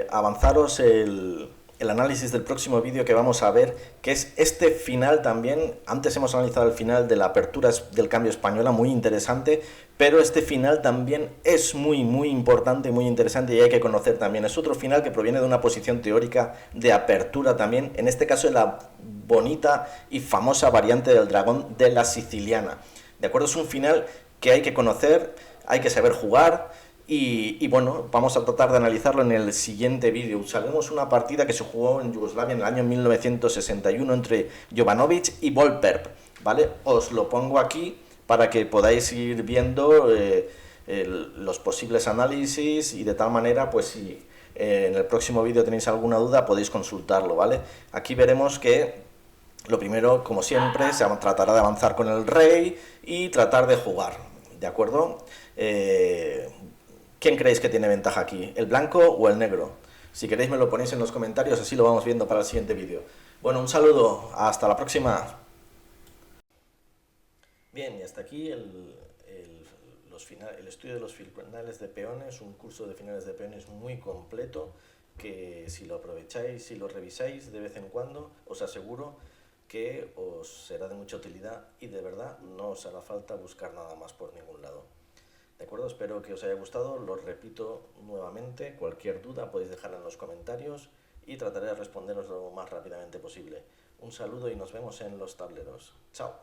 avanzaros el análisis del próximo vídeo que vamos a ver, que es este final también. Antes hemos analizado el final de la apertura del cambio española, muy interesante, pero este final también es muy importante, muy interesante, y hay que conocer también. Es otro final que proviene de una posición teórica de apertura también, en este caso de la bonita y famosa variante del dragón de la siciliana. ¿De acuerdo? Es un final que hay que conocer, hay que saber jugar. Y bueno, vamos a tratar de analizarlo en el siguiente vídeo. Usaremos una partida que se jugó en Yugoslavia en el año 1961 entre Jovanovic y Volperp, ¿vale? Os lo pongo aquí para que podáis ir viendo los posibles análisis, y de tal manera, pues si en el próximo vídeo tenéis alguna duda podéis consultarlo, ¿vale? Aquí veremos que lo primero, como siempre, se tratará de avanzar con el rey y tratar de jugar, ¿de acuerdo? ¿Quién creéis que tiene ventaja aquí? ¿El blanco o el negro? Si queréis me lo ponéis en los comentarios, así lo vamos viendo para el siguiente vídeo. Bueno, un saludo, hasta la próxima. Bien, y hasta aquí el estudio de los finales de peones, un curso de finales de peones muy completo, que si lo aprovecháis, si lo revisáis de vez en cuando, os aseguro que os será de mucha utilidad y de verdad no os hará falta buscar nada más por ningún lado. ¿De acuerdo? Espero que os haya gustado. Lo repito nuevamente, cualquier duda podéis dejarla en los comentarios y trataré de responderos lo más rápidamente posible. Un saludo y nos vemos en los tableros. Chao.